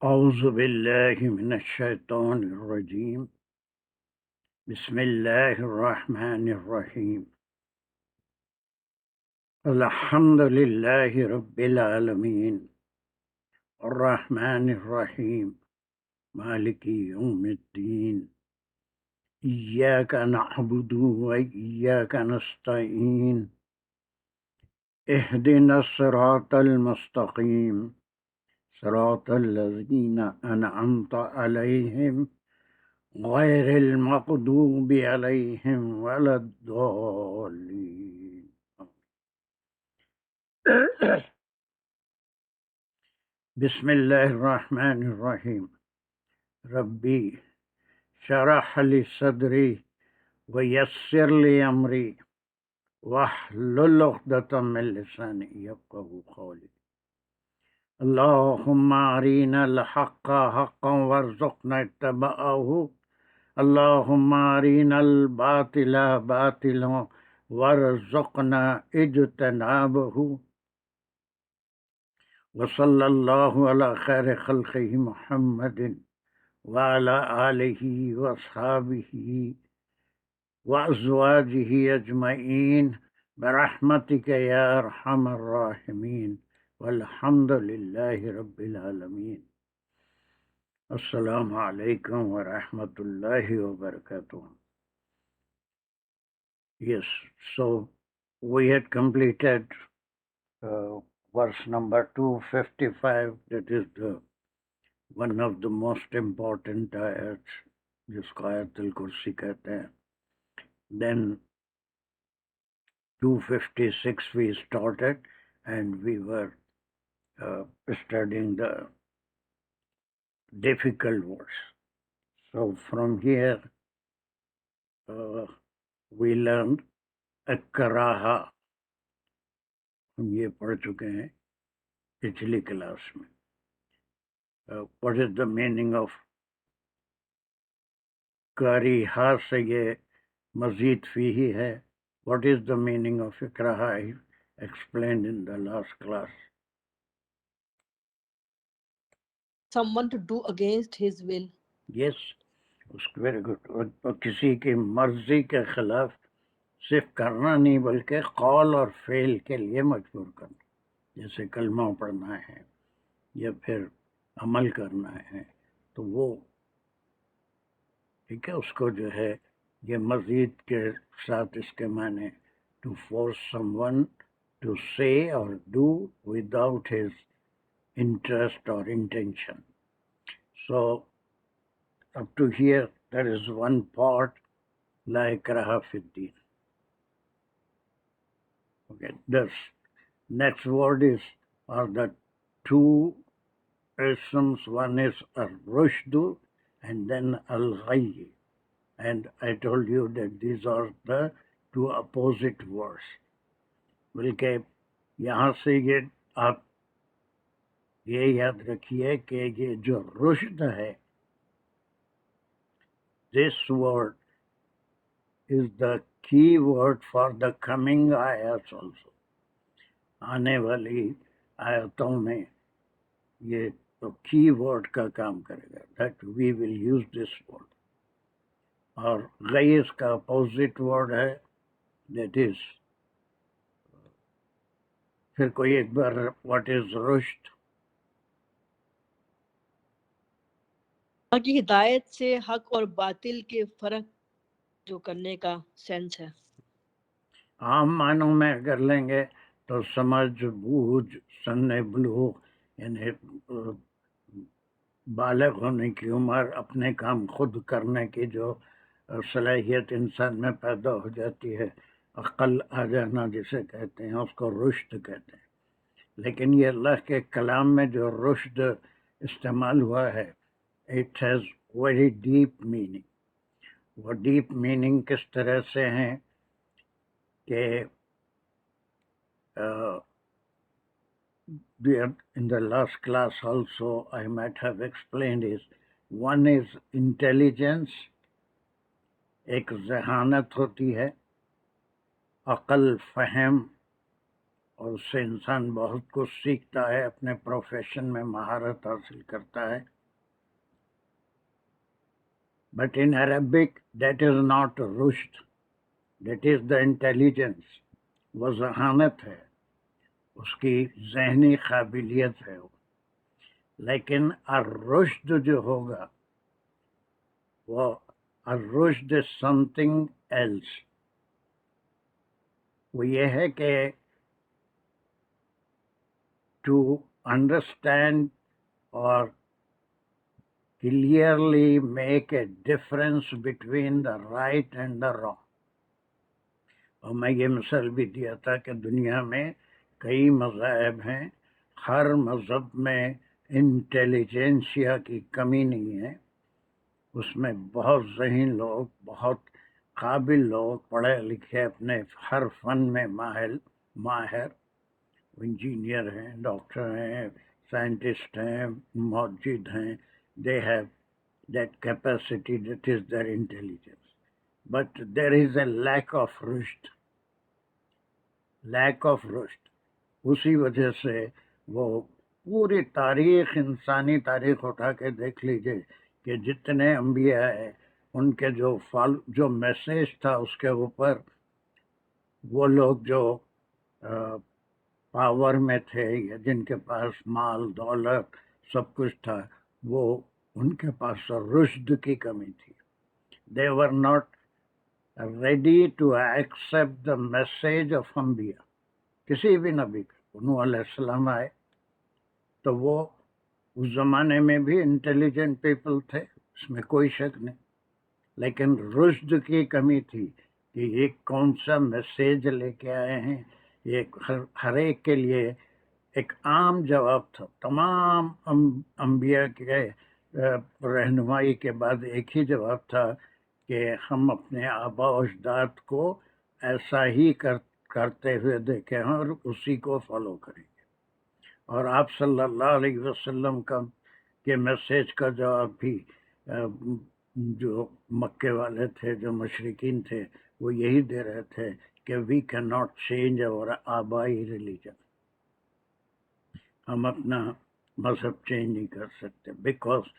اعوذ باللہ من الشیطان الرجیم بسم اللہ الرحمن الرحیم الحمد للہ رب العالمین الرحمن الرحیم مالک یوم الدین ایاک نعبد و ایاک نستعین اہدنا الصراط المستقیم صراط الذین انعمت علیہم غیر المغضوب علیہم ولا الضالین۔ بسم اللہ الرحمن الرحیم۔ ربی شرح لی صدری ویسر لی امری واحلل عقدۃ من لسانی یفقہوا قولی۔ اللہم ارنا الحق حقا وارزقنا اتباعہ، اللہم ارنا الباطل باطلا وارزقنا اجتنابہ، وصلی اللہ علی خیر خلقہ محمد وعلی آلہ واصحابہ وازواجہ اجمعین برحمتک یا ارحم الراحمین، والحمد للہ رب العالمین۔ السلام علیکم ورحمۃ اللہ وبرکاتہ۔ Yes, so we had completed verse number 255, that is one of the most important ayats, جس کو آیت الکرسی کہتے ہیں۔ Then 256 we started and we were studying the difficult words. So from here we learned اکراہا، ہم یہ پڑھ چکے ہیں پچھلی کلاس میں۔ what is the meaning of کریہا سے یہ مزید فیہی ہے۔ what is the meaning of اکراہا؟ I explained in the last class. Someone to do against his will. Yes, very good. اور کسی کی مرضی کے خلاف صرف کرنا نہیں بلکہ قول اور فعل کے لیے مجبور کرنا، جیسے کلمہ پڑھنا ہے یا پھر عمل کرنا ہے، تو وہ ٹھیک ہے، اس کو جو ہے یہ مزید کے ساتھ اس کے معنی to force someone to سے اور ڈو وداؤٹ ہز انٹرسٹ اور intention. So up to here there is one part لا اکراہ فی الدین۔ Okay, this next word are the two isms. One is al-rushdu and then al-ghayy. And I told you that these are the two opposite words. بلکہ یہاں سے یہ آپ یہ یاد رکھیے کہ یہ جو رشد ہے، this word is the key word for the coming ayats also. آنے والی آیتوں میں یہ تو کی ورڈ کا کام کرے گا، that we will use this word. اور غی اس کا اپوزٹ ورڈ ہے، that is پھر کوئی ایک بار what is رشد؟ اللہ کی ہدایت سے حق اور باطل کے فرق جو کرنے کا سینس ہے۔ عام معنوں میں اگر لیں گے تو سمجھ بوجھ سن بلوغ، یعنی بالغ ہونے کی عمر، اپنے کام خود کرنے کی جو صلاحیت انسان میں پیدا ہو جاتی ہے، عقل آ جانا جسے کہتے ہیں، اس کو رشد کہتے ہیں۔ لیکن یہ اللہ کے کلام میں جو رشد استعمال ہوا ہے، it has very deep meaning. وہ ڈیپ میننگ کس طرح سے ہیں کہ in the last class also I might have explained is one is intelligence، ایک ذہانت ہوتی ہے، عقل، فہم، اور اس سے انسان بہت کچھ سیکھتا ہے، اپنے پروفیشن میں مہارت حاصل کرتا ہے. But in Arabic, that is not rushd. That is the intelligence. وہ ذہانت ہے، اس کی ذہنی قابلیت ہے. لیکن الرشد جو ہوگا وہ الرشد is something else. وہ یہ ہے کہ to understand or clearly make a difference between the right and the wrong. اور میں یہ مثال بھی دیا تھا کہ دنیا میں کئی مذاہب ہیں، ہر مذہب میں انٹیلیجنسیا کی کمی نہیں ہے. اس میں بہت ذہین لوگ، بہت قابل لوگ، پڑھے لکھے، اپنے ہر فن میں ماہر انجینئر ہیں، ڈاکٹر ہیں، سائنٹسٹ ہیں، مسجد ہیں. they have that capacity, that is their intelligence. But there is a lack of rushd. اسی وجہ سے وہ پوری تاریخ، انسانی تاریخ اٹھا کے دیکھ لیجئے کہ جتنے انبیاء ہیں ان کے جو میسیج تھا اس کے اوپر وہ لوگ جو پاور میں تھے یا جن کے پاس مال دولت سب کچھ تھا، وہ ان کے پاس رشد کی کمی تھی. They were not ready to accept the message of انبیاء. کسی بھی نبی کا، نوح علیہ السلام آئے تو وہ اس زمانے میں بھی انٹیلیجنٹ پیپل تھے، اس میں کوئی شک نہیں، لیکن رشد کی کمی تھی کہ یہ کون سا میسیج لے کے آئے ہیں. یہ ہر ایک کے لیے ایک عام جواب تھا. تمام انبیاء کے رہنمائی کے بعد ایک ہی جواب تھا کہ ہم اپنے آبا و اجداد کو ایسا ہی کرتے ہوئے دیکھیں اور اسی کو فالو کریں گے. اور آپ صلی اللہ علیہ وسلم کے میسیج کا جواب بھی جو مکے والے تھے، جو مشرکین تھے، وہ یہی دے رہے تھے کہ وی کین ناٹ چینج اور آبائی ریلیجن. ہم اپنا مذہب چینج نہیں کر سکتے because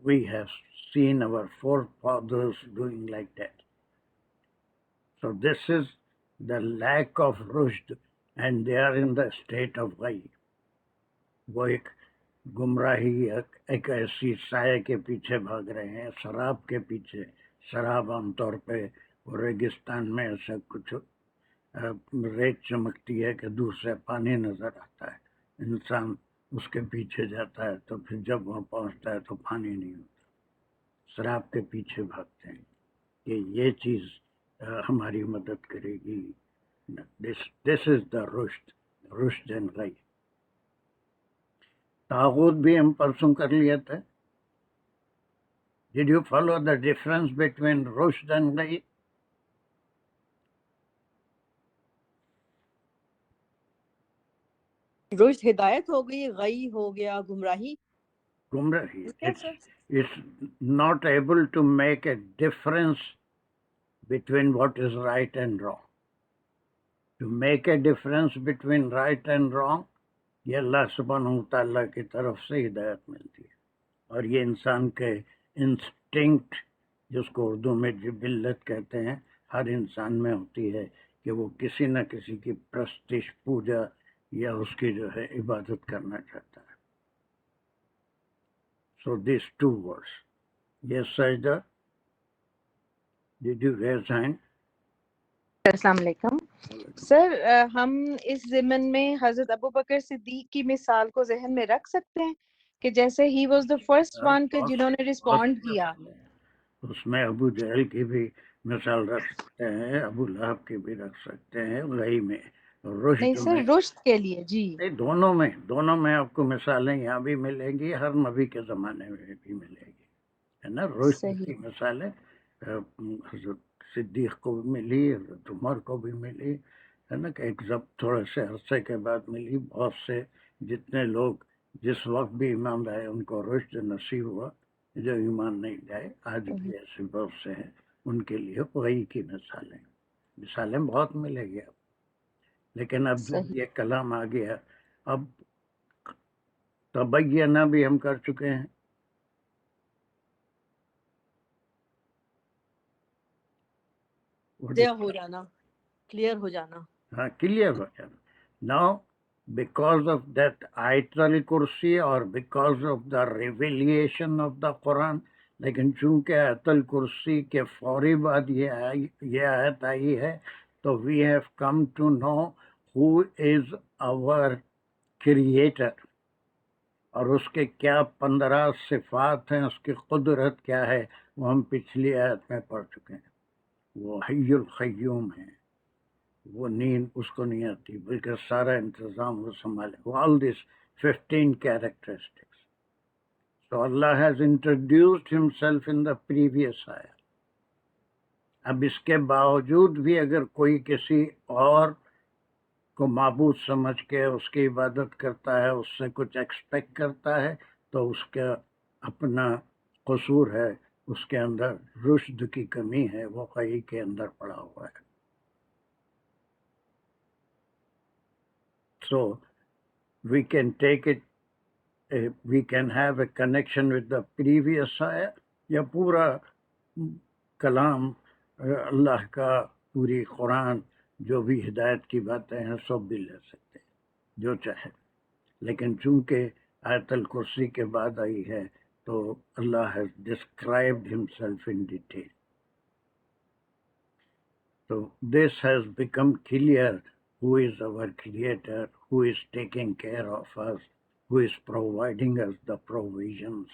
we have seen our forefathers doing like that. So this is the lack of rushd and they are in the state of ghayy. وہ ایک گمراہی، ایک ایسی سائے کے پیچھے بھاگ رہے ہیں، شراب کے پیچھے. شراب عام طور پہ ریگستان میں ایسا کچھ ریت چمکتی ہے کہ دور سے پانی نظر آتا ہے، انسان اس کے پیچھے جاتا ہے تو پھر جب وہاں پہنچتا ہے تو پانی نہیں ہوتا. شراب کے پیچھے بھاگتے ہیں کہ یہ چیز ہماری مدد کرے گی. دس از دا رشد اینڈ غی. طاغوت بھی ہم پرسوں کر لیے تھے. Did you follow the difference between rushd and غی؟ رشد ہدایت ہو گئی، غی ہو گیا گمراہی. گمراہی. Yes, sir. It's not able to make a difference between what is right and wrong. To make a difference between right and wrong، یہ اللہ سبحانہ وتعالیٰ کی طرف سے ہدایت ملتی ہے. اور یہ انسان کے انسٹنکٹ، جس کو اردو میں جبلت کہتے ہیں، ہر انسان میں ہوتی ہے کہ وہ کسی نہ کسی کی پرستش، پوجا یا اس کی جو ہے عبادت کرنا چاہتا ہے. So these two words. Yes, Sajda? Did you raise hand? السلام علیکم سر. ہم اس ضمن میں حضرت ابو بکر صدیق کی مثال کو ذہن میں رکھ سکتے ہیں کہ جیسے he was the first one کہ جنہوں نے رسپونڈ کیا. اس میں ابو جہل کی بھی مثال رکھ سکتے ہیں، ابو لہب کی بھی رکھ سکتے ہیں. غی میں، نہیں رشد سر، میں، رشد کے لیے جی دونوں میں آپ کو مثالیں یہاں بھی ملیں گی، ہر نبی کے زمانے میں بھی ملے گی، ہے نا. رشد صحیح. کی مثالیں حضرت صدیق کو بھی ملی، حضرت عمر کو بھی ملی، ہے نا، کہ ایک تھوڑے سے عرصے کے بعد ملی. بہت سے جتنے لوگ جس وقت بھی ایمان لائے ان کو رشد نصیب ہوا. جو ایمان نہیں لائے آج بھی ایسے بہت سے ہیں، ان کے لیے غی کی مثالیں بہت ملے گی. لیکن اب جب صحیح یہ کلام آ گیا، اب تبینہ بھی ہم کر چکے ہیں. طے ہو جانا، کلیئر ہو جانا. ہاں کلیئر ہو جانا. ناؤ بیکاز آف دیٹ آیت الکرسی اور because of the revelation of the Quran, لیکن چونکہ آیت الکرسی کے فوری بعد یہ آیت آئی ہے، تو we have come to know who is our creator, اور اس کے کیا 15 صفات ہیں، اس کی قدرت کیا ہے، وہ ہم پچھلی آیت میں پڑھ چکے ہیں. وہ حی القیوم ہے، وہ نیند اس کو نہیں آتی، بلکہ سارا انتظام وہ سنبھالے. آل دس 15 characteristics. So Allah has introduced himself in the previous ayah. اب اس کے باوجود بھی اگر کوئی کسی اور کو معبود سمجھ کے اس کی عبادت کرتا ہے، اس سے کچھ ایکسپیکٹ کرتا ہے، تو اس کا اپنا قصور ہے، اس کے اندر رشد کی کمی ہے، وہ قحی کے اندر پڑا ہوا ہے. So we can take it, we can have a connection with the previous ayah, یا پورا کلام اللہ کا، پوری قرآن جو بھی ہدایت کی باتیں ہیں سب بھی لے سکتے ہیں جو چاہے. لیکن چونکہ آیت الکرسی کے بعد آئی ہے تو اللہ has described himself in detail. So this has become clear who is our creator, who is taking care of us, who is providing us the provisions,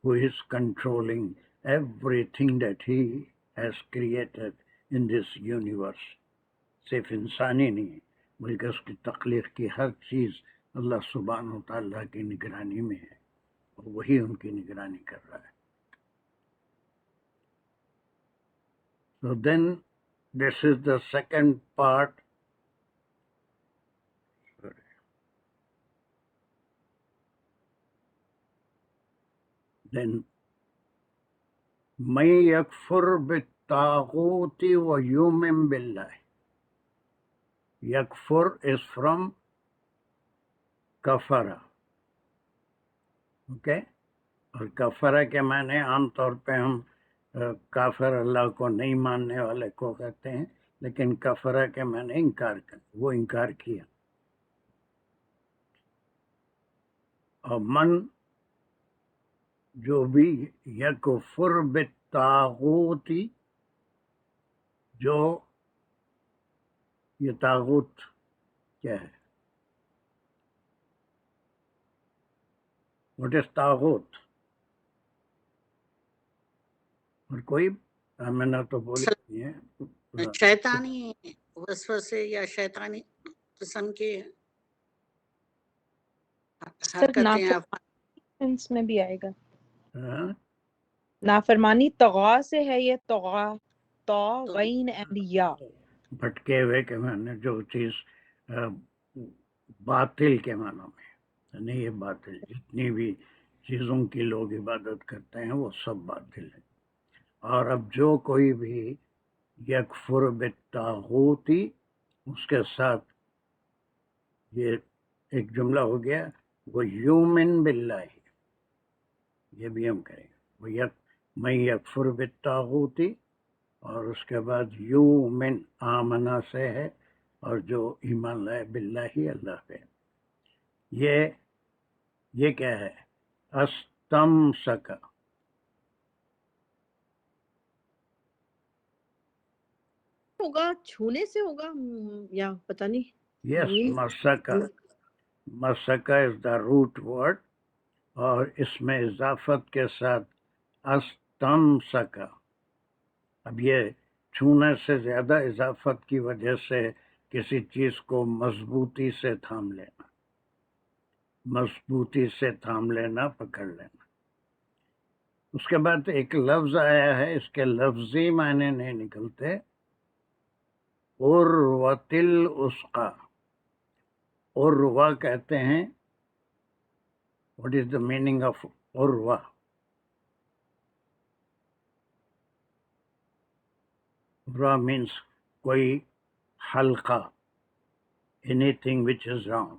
who is controlling everything that he has created in this universe. صرف انسانی نہیں بلکہ اس کی تخلیق کی ہر چیز اللہ سبحانہ و تعالیٰ کی نگرانی میں ہے، اور وہی ان کی نگرانی کر رہا ہے. So then this is the second part. Then من یکفر بالطاغوت ویؤمن باللہ. یکفر is from کفرہ، اوکے، اور کفرہ کے معنی عام طور پہ ہم کافر اللہ کو نہیں ماننے والے کو کہتے ہیں، لیکن کفرہ کے معنی انکار کر، وہ انکار کیا. اور من جو بھی یکفر بالطاغوت، جو یہ طاغوت کیا ہے؟ واٹ از طاغوت؟ اور کوئی میں نے تو بولی نہیں ہے. شیطانی وسوسے یا شیطانی قسم کی سر حرکتیں نافرمانی میں بھی آئے گا. ہاں؟ نافرمانی طغا سے ہے، یہ طغا، طاغین اینڈ یا. بھٹکے ہوئے کے معنی جو چیز باطل کے معنی میں، نہیں یہ باطل، جتنی بھی چیزوں کی لوگ عبادت کرتے ہیں وہ سب باطل ہے. اور اب جو کوئی بھی یکفر بالطاغوتی، اس کے ساتھ یہ ایک جملہ ہو گیا، وہ یؤمن باللہ، یہ بھی ہم کریں گے. میں یکفر بالطاغوتی، اور اس کے بعد یؤمن آمنا سے ہے، اور جو ایمان لائے باللہ، اللہ پہ. یہ کیا ہے؟ استمسک. ہوگا چھونے سے ہوگا یا پتہ نہیں. یس، مسکا. مسکا از دا روٹ ورڈ، اور اس میں اضافت کے ساتھ استمسکا. اب یہ چھونے سے زیادہ اضافت کی وجہ سے کسی چیز کو مضبوطی سے تھام لینا، مضبوطی سے تھام لینا، پکڑ لینا. اس کے بعد ایک لفظ آیا ہے، اس کے لفظی معنی نہیں نکلتے. عروۃ الوثقی، عروہ کہتے ہیں. What is the meaning of Urwa? Urwa means کوئی حلقہ، anything which is wrong.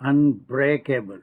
unbreakable,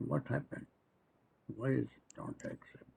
What happened? Why is it not accepting?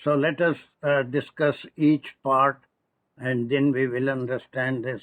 So let us discuss each part and then we will understand this.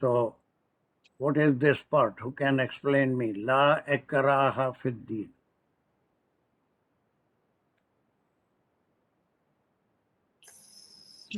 So what is this part? Who can explain me? La ikraha fid din.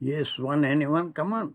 Yes, anyone? Come on.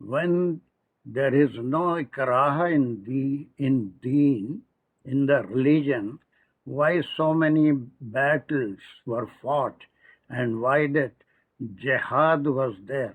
When there is no ikraha in deen, in the religion, why so many battles were fought and why that jihad was there?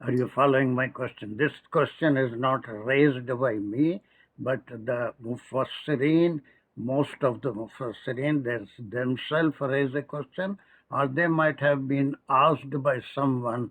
Are you following my question? This question is not raised by me, but the Mufassirin, most of the Mufassirin, they themselves raise a question, or they might have been asked by someone.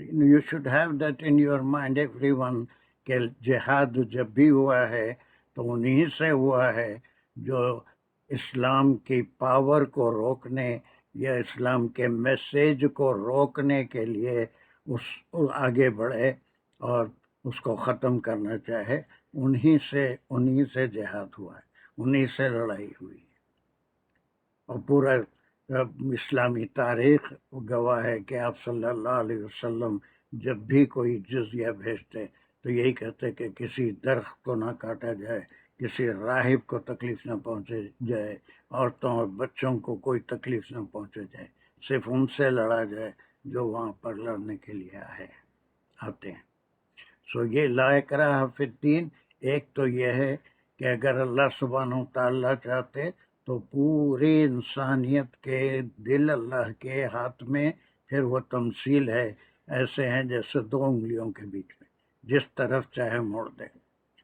You should have that in your mind, everyone, کہ جہاد جب بھی ہوا ہے تو انہی سے ہوا ہے جو اسلام کی پاور کو روکنے یا اسلام کے میسیج کو روکنے کے لیے اس آگے بڑھے اور اس کو ختم کرنا چاہے. انہی سے جہاد ہوا ہے, انہی سے لڑائی ہوئی. اور پورا اسلامی تاریخ گواہ ہے کہ آپ صلی اللہ علیہ وسلم جب بھی کوئی جزیہ بھیجتے تو یہی کہتے کہ کسی درخت کو نہ کاٹا جائے, کسی راہب کو تکلیف نہ پہنچے جائے, عورتوں اور بچوں کو کوئی تکلیف نہ پہنچے جائے, صرف ان سے لڑا جائے جو وہاں پر لڑنے کے لیے آتے ہیں. سو یہ لا اکراہ فی الدین, ایک تو یہ ہے کہ اگر اللہ سبحانہ و تعالیٰ چاہتے تو پوری انسانیت کے دل اللہ کے ہاتھ میں, پھر وہ تمثیل ہے, ایسے ہیں جیسے دو انگلیوں کے بیچ میں, جس طرف چاہے موڑ دے.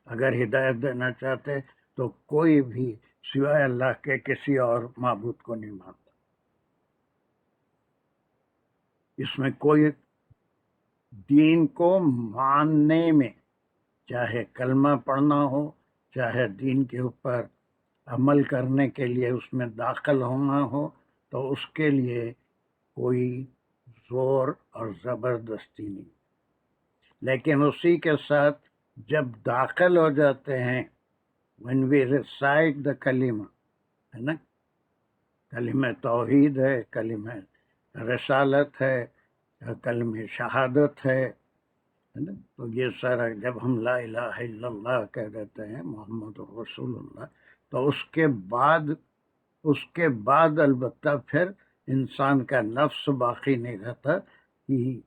اگر ہدایت دینا چاہتے تو کوئی بھی سوائے اللہ کے کسی اور معبود کو نہیں مانتا. اس میں کوئی دین کو ماننے میں, چاہے کلمہ پڑھنا ہو, چاہے دین کے اوپر عمل کرنے کے لیے اس میں داخل ہونا ہو, تو اس کے لیے کوئی زور اور زبردستی نہیں. لیکن اسی کے ساتھ جب داخل ہو جاتے ہیں, when we recite the کلمہ, ہے نا, کلمہ توحید ہے, کلمہ رسالت ہے, کلمہ شہادت ہے نا, تو یہ سارا جب ہم لا الہ الا اللہ کہہ دیتے ہیں محمد رسول اللہ, تو اس کے بعد البتہ پھر انسان کا نفس باقی نہیں رہتا, کہ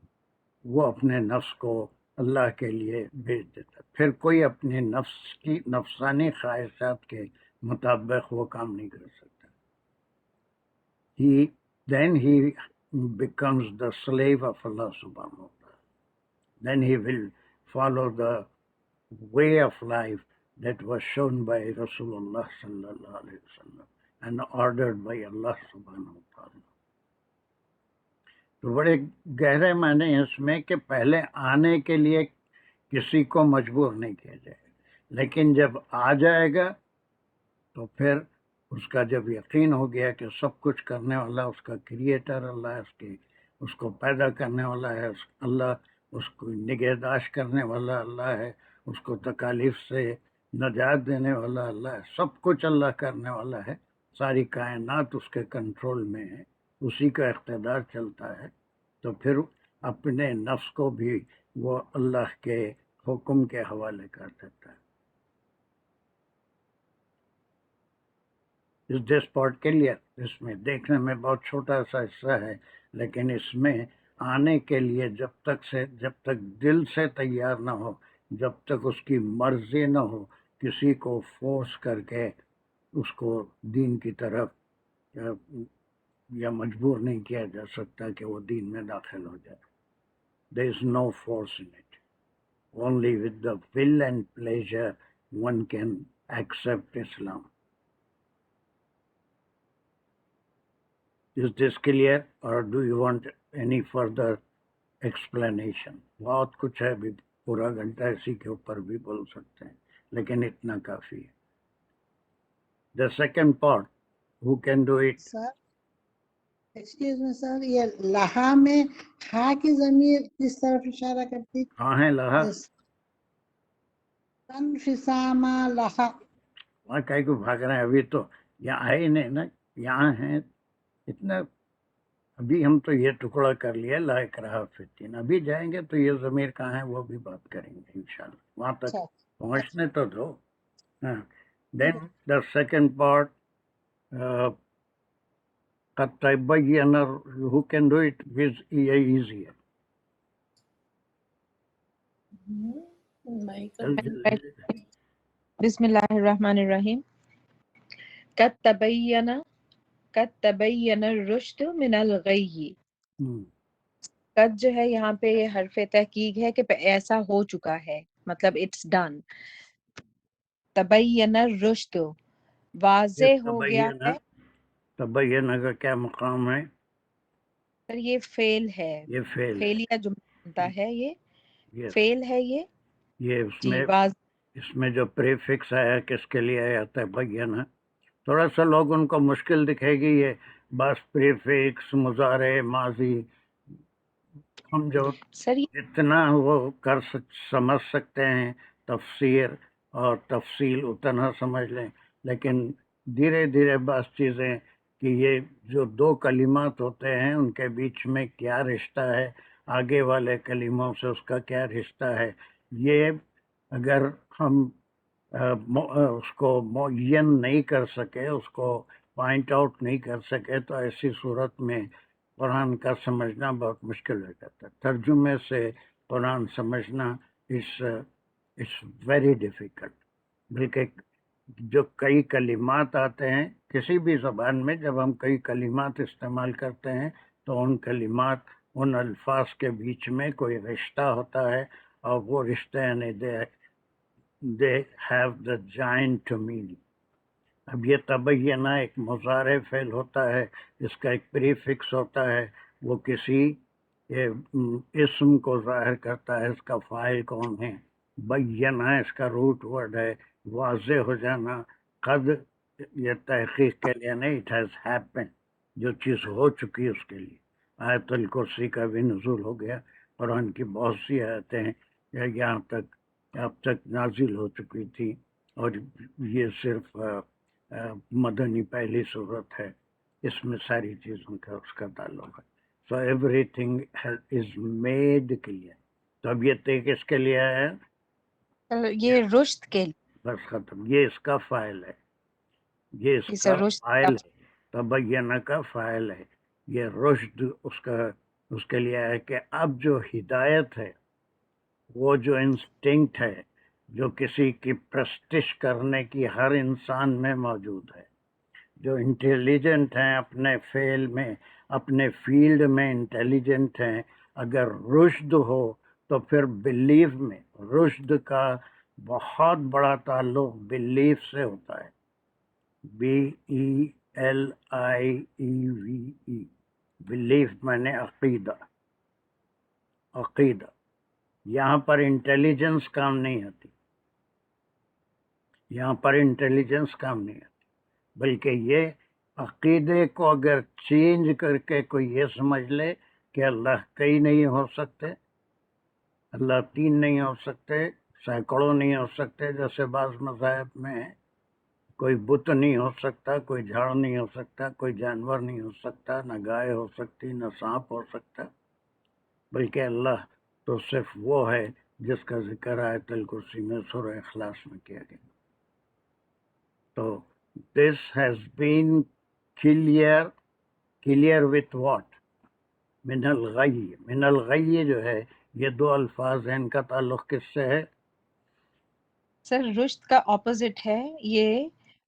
وہ اپنے نفس کو اللہ کے لیے بھیج دیتا. پھر کوئی اپنے نفس کی نفسانی خواہشات کے مطابق وہ کام نہیں کر سکتا. Then he becomes the slave of Allah subhanahu wa ta'ala. Then he will follow the way of life that was shown by Rasulullah sallallahu alayhi wa sallam and ordered by Allah subhanahu wa ta'ala. تو بڑے گہرے معنی اس میں کہ پہلے آنے کے لیے کسی کو مجبور نہیں کیا جائے گا, لیکن جب آ جائے گا تو پھر اس کا جب یقین ہو گیا کہ سب کچھ کرنے والا اس کا کریٹر اللہ ہے, اس کو پیدا کرنے والا ہے اللہ, اس کو نگہداشت کرنے والا اللہ ہے, اس کو تکالیف سے نجات دینے والا اللہ ہے, سب کچھ اللہ کرنے والا ہے, ساری کائنات اس کے کنٹرول میں ہے, اسی کا اقتدار چلتا ہے, تو پھر اپنے نفس کو بھی وہ اللہ کے حکم کے حوالے کر دیتا ہے. اس دس پارٹ کے لیے اس میں دیکھنے میں بہت چھوٹا سا حصہ ہے, لیکن اس میں آنے کے لیے جب تک دل سے تیار نہ ہو, جب تک اس کی مرضی نہ ہو, کسی کو فورس کر کے اس کو دین کی طرف یا مجبور نہیں کیا جا سکتا کہ وہ دین میں داخل ہو جائے. There is no force in it. Only with the will and pleasure one can accept Islam. Is this clear or do you want any further explanation? بہت کچھ ہے, بھی پورا گھنٹہ اسی کے اوپر بھی بول سکتے ہیں, لیکن اتنا کافی ہے. The second part, who can do it? Sir excuse me sir, یہ لہا میں ہا کی ضمیر کس طرف اشارہ کرتی؟ ہاں ہے لہا, انفسامہ لہا. وہاں کہیں کو بھاگ رہے ہیں, ابھی تو یہاں ہے ہی نہیں نا, یہاں ہیں اتنا. ابھی ہم تو یہ ٹکڑا کر لیا لا اکراہ فی الدین, ابھی جائیں گے تو یہ ضمیر کہاں ہے وہ بھی بات کریں گے انشاءاللہ, وہاں تک پہنچنے تو دو. دین دا سیکنڈ پارٹ, قد تبین, who can do it with easier? بسم اللہ الرحمن الرحیم. قد تبین الرشد من الغی. قد جو ہے یہاں پہ یہ حرف تحقیق ہے کہ ایسا ہو چکا ہے, مطلب اٹس ڈن. تبین الرشد, واضح ہو گیا ہے. تبین کا کیا مقام ہے؟ سر یہ فعل ہے, یہ فعل فعلیہ جملہ بنتا ہے یہ Yes. فیل ہے یہ یہ جی واضح اس میں جو پریفکس آیا کس کے لیے آیا تبین ہے. تھوڑا سا لوگ ان کو مشکل دکھے گی یہ بس پریفکس مضارع ماضی. ہم جو سر یہ جتنا وہ سمجھ سکتے ہیں تفسیر اور تفصیل اتنا سمجھ لیں، لیکن دھیرے دھیرے بعض چیزیں کہ یہ جو دو کلمات ہوتے ہیں ان کے بیچ میں کیا رشتہ ہے، آگے والے کلموں سے اس کا کیا رشتہ ہے، یہ اگر ہم اس کو معین نہیں کر سکے، اس کو پوائنٹ آؤٹ نہیں کر سکے، تو ایسی صورت میں قرآن کا سمجھنا بہت مشکل ہو جاتا ہے. ترجمے سے قرآن سمجھنا اٹس ویری ڈیفیکلٹ. بلکہ جو کئی کلمات آتے ہیں کسی بھی زبان میں، جب ہم کئی کلمات استعمال کرتے ہیں تو ان کلمات ان الفاظ کے بیچ میں کوئی رشتہ ہوتا ہے، اور وہ رشتے یعنی they have the joint meaning. اب یہ تبینہ ایک مضارع فعل ہوتا ہے، اس کا ایک پریفکس ہوتا ہے، وہ کسی اسم کو ظاہر کرتا ہے، اس کا فاعل کون ہے. بینہ اس کا روٹ ورڈ ہے، واضح ہو جانا. قد یہ تحقیق کے لیے نہیں، اٹ ہیز ہیپن، جو چیز ہو چکی اس کے لیے. آیت الکرسی کا بھی نزول ہو گیا. قرآن کی بہت سی آیتیں ہیں یہاں تک اب تک نازل ہو چکی تھی، اور یہ صرف مدنی پہلی صورت ہے، اس میں ساری چیزوں کا اس کا تعلق ہے. So every thing is made clear. تو اب یہ تے کس کے لیے ہے؟ یہ رشد کے بس ختم. یہ اس کا فاعل ہے، یہ اس سر کا رشد فاعل ہے، تبینہ کا فاعل ہے. یہ رشد اس کے لیے ہے کہ اب جو ہدایت ہے، وہ جو انسٹنکٹ ہے، جو کسی کی پرستش کرنے کی ہر انسان میں موجود ہے، جو انٹیلیجنٹ ہیں اپنے فعل میں، اپنے فیلڈ میں انٹیلیجنٹ ہیں، اگر رشد ہو تو پھر بلیف میں رشد کا بہت بڑا تعلق بلیف سے ہوتا ہے. BELIEVE بلیف میں نے عقیدہ. یہاں پر انٹیلیجنس کام نہیں آتی، یہاں پر انٹیلیجنس کام نہیں آتی، بلکہ یہ عقیدے کو اگر چینج کر کے کوئی یہ سمجھ لے کہ اللہ کئی نہیں ہو سکتے، اللہ تین نہیں ہو سکتے، سینکڑوں نہیں ہو سکتے جیسے بعض مذاہب میں ہے، کوئی بت نہیں ہو سکتا، کوئی جھاڑ نہیں ہو سکتا، کوئی جانور نہیں ہو سکتا، نہ گائے ہو سکتی، نہ سانپ ہو سکتا، بلکہ اللہ تو صرف وہ ہے جس کا ذکر آیت الکرسی میں سورہ اخلاص میں کیا گیا. تو دس has been clear with what? من الغی. من الغی جو ہے یہ دو الفاظ ہیں، ان کا تعلق کس سے ہے؟ سر رشد کا اپوزٹ ہے یہ،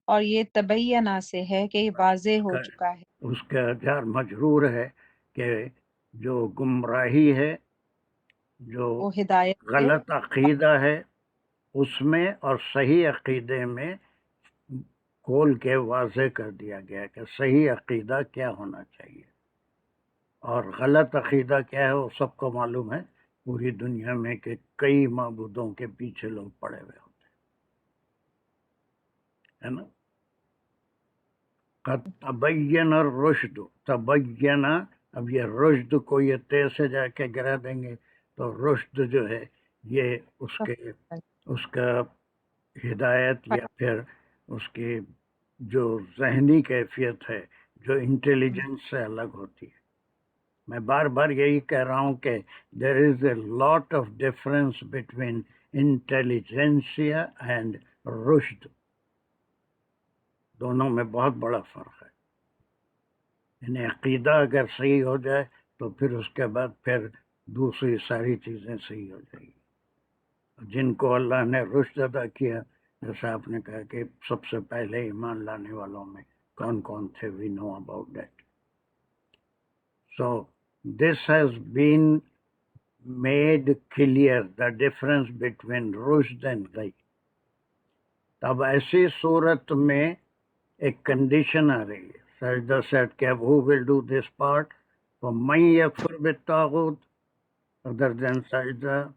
اور یہ تبینہ سے ہے کہ یہ واضح ہو چکا ہے. اس کا جار مجرور ہے کہ جو گمراہی ہے، جو وہ ہدایت سے غلط عقیدہ ہے اس میں، اور صحیح عقیدے میں کھول کے واضح کر دیا گیا کہ صحیح عقیدہ کیا ہونا چاہیے، اور غلط عقیدہ کیا ہے وہ سب کو معلوم ہے پوری دنیا میں کہ کئی معبودوں کے پیچھے لوگ پڑے ہوئے ہوتے ہیں نا. قد تبین الرشد. تبین، اب یہ رشد کو یہ تے سے جا کے گرا دیں گے تو رشد جو ہے یہ اس کا ہدایت یا پھر اس کی جو ذہنی کیفیت ہے جو انٹیلیجنس سے الگ ہوتی ہے. میں بار بار یہی کہہ رہا ہوں کہ there is a lot of difference between intelligentsia and رشد. دونوں میں بہت بڑا فرق ہے. یعنی عقیدہ اگر صحیح ہو جائے تو پھر اس کے بعد پھر دوسری ساری چیزیں صحیح ہو جائیں گی. جن کو اللہ نے رشد عطا کیا، جیسا آپ نے کہا کہ سب سے پہلے ایمان لانے والوں میں کون کون تھے، we know about that. So this has been made clear the difference between رشد اینڈ غی. تب ایسی صورت میں ایک کنڈیشن آ رہی ہے. سجدہ سیٹ کہ who will do this part؟ فَمَن يَكْفُرْ بِالطَّاغُوتِ. other than sajda,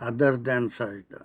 other than sajda.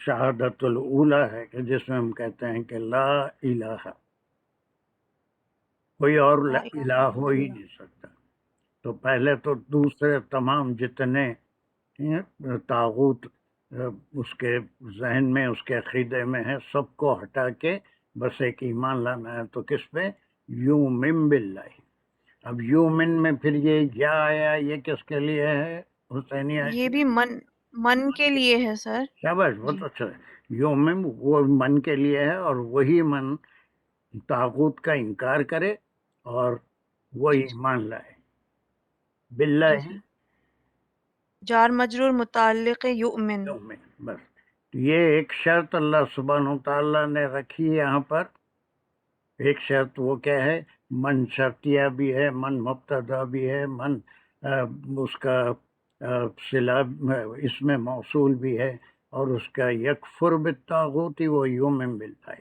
شہادت الاولی ہے کہ جس میں ہم کہتے ہیں کہ لا الہ، کوئی اور لا الہ الہ ہو الا ہی اللہ۔ نہیں سکتا۔ تو پہلے تو دوسرے تمام جتنے طاغوت اس کے ذہن میں، اس کے عقیدے میں ہے، سب کو ہٹا کے بس ایک ایمان لانا ہے۔ تو کس پہ؟ یومن باللہ۔ اب یومن میں پھر یہ یا آیا، یہ کس کے لیے ہے حسینی یہ عائشی؟ بھی من کے لیے ہے سر۔ شاباش، جی بہت اچھا ہے۔ یومن وہ من کے لیے ہے، اور وہی من طاغوت کا انکار کرے اور وہ جی ایمان لائے جی باللہ جی، جار مجرور متعلق یؤمن۔ یومن، بس یہ ایک شرط اللہ سبحانہ و تعالیٰ نے رکھی ہے یہاں پر۔ ایک شرط وہ کیا ہے؟ من شرطیہ بھی ہے، من مبتدا بھی ہے، من اس کا صلہ اس میں موصول بھی ہے، اور اس کا یکفر بالطاغوت وہ یومن باللہ۔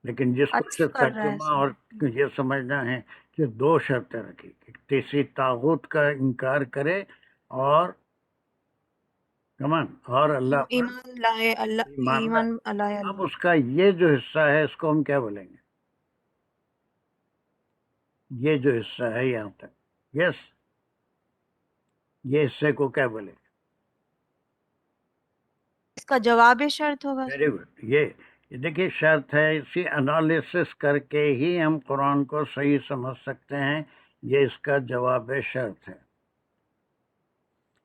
لیکن جس کو عطف صرف کر رہا ہے ترجمہ اور سر۔ یہ سمجھنا ہے کہ دو شرطیں رکھی کہ کسی طاغوت کا انکار کرے اور کمان اور اللہ پر ایمان لائے، اللہ ایمان لائے۔ ایمان لائے اب اللہ۔ اس کا یہ جو حصہ ہے اس کو ہم کیا بولیں گے؟ یہ جو حصہ ہے یہاں تک، یس، یہ حصے کو کیا بولیں گے؟ اس کا جواب شرط ہوگا۔ Very good. یہ دیکھیے شرط ہے، اسی انالیسس کر کے ہی ہم قرآن کو صحیح سمجھ سکتے ہیں۔ یہ اس کا جواب شرط ہے،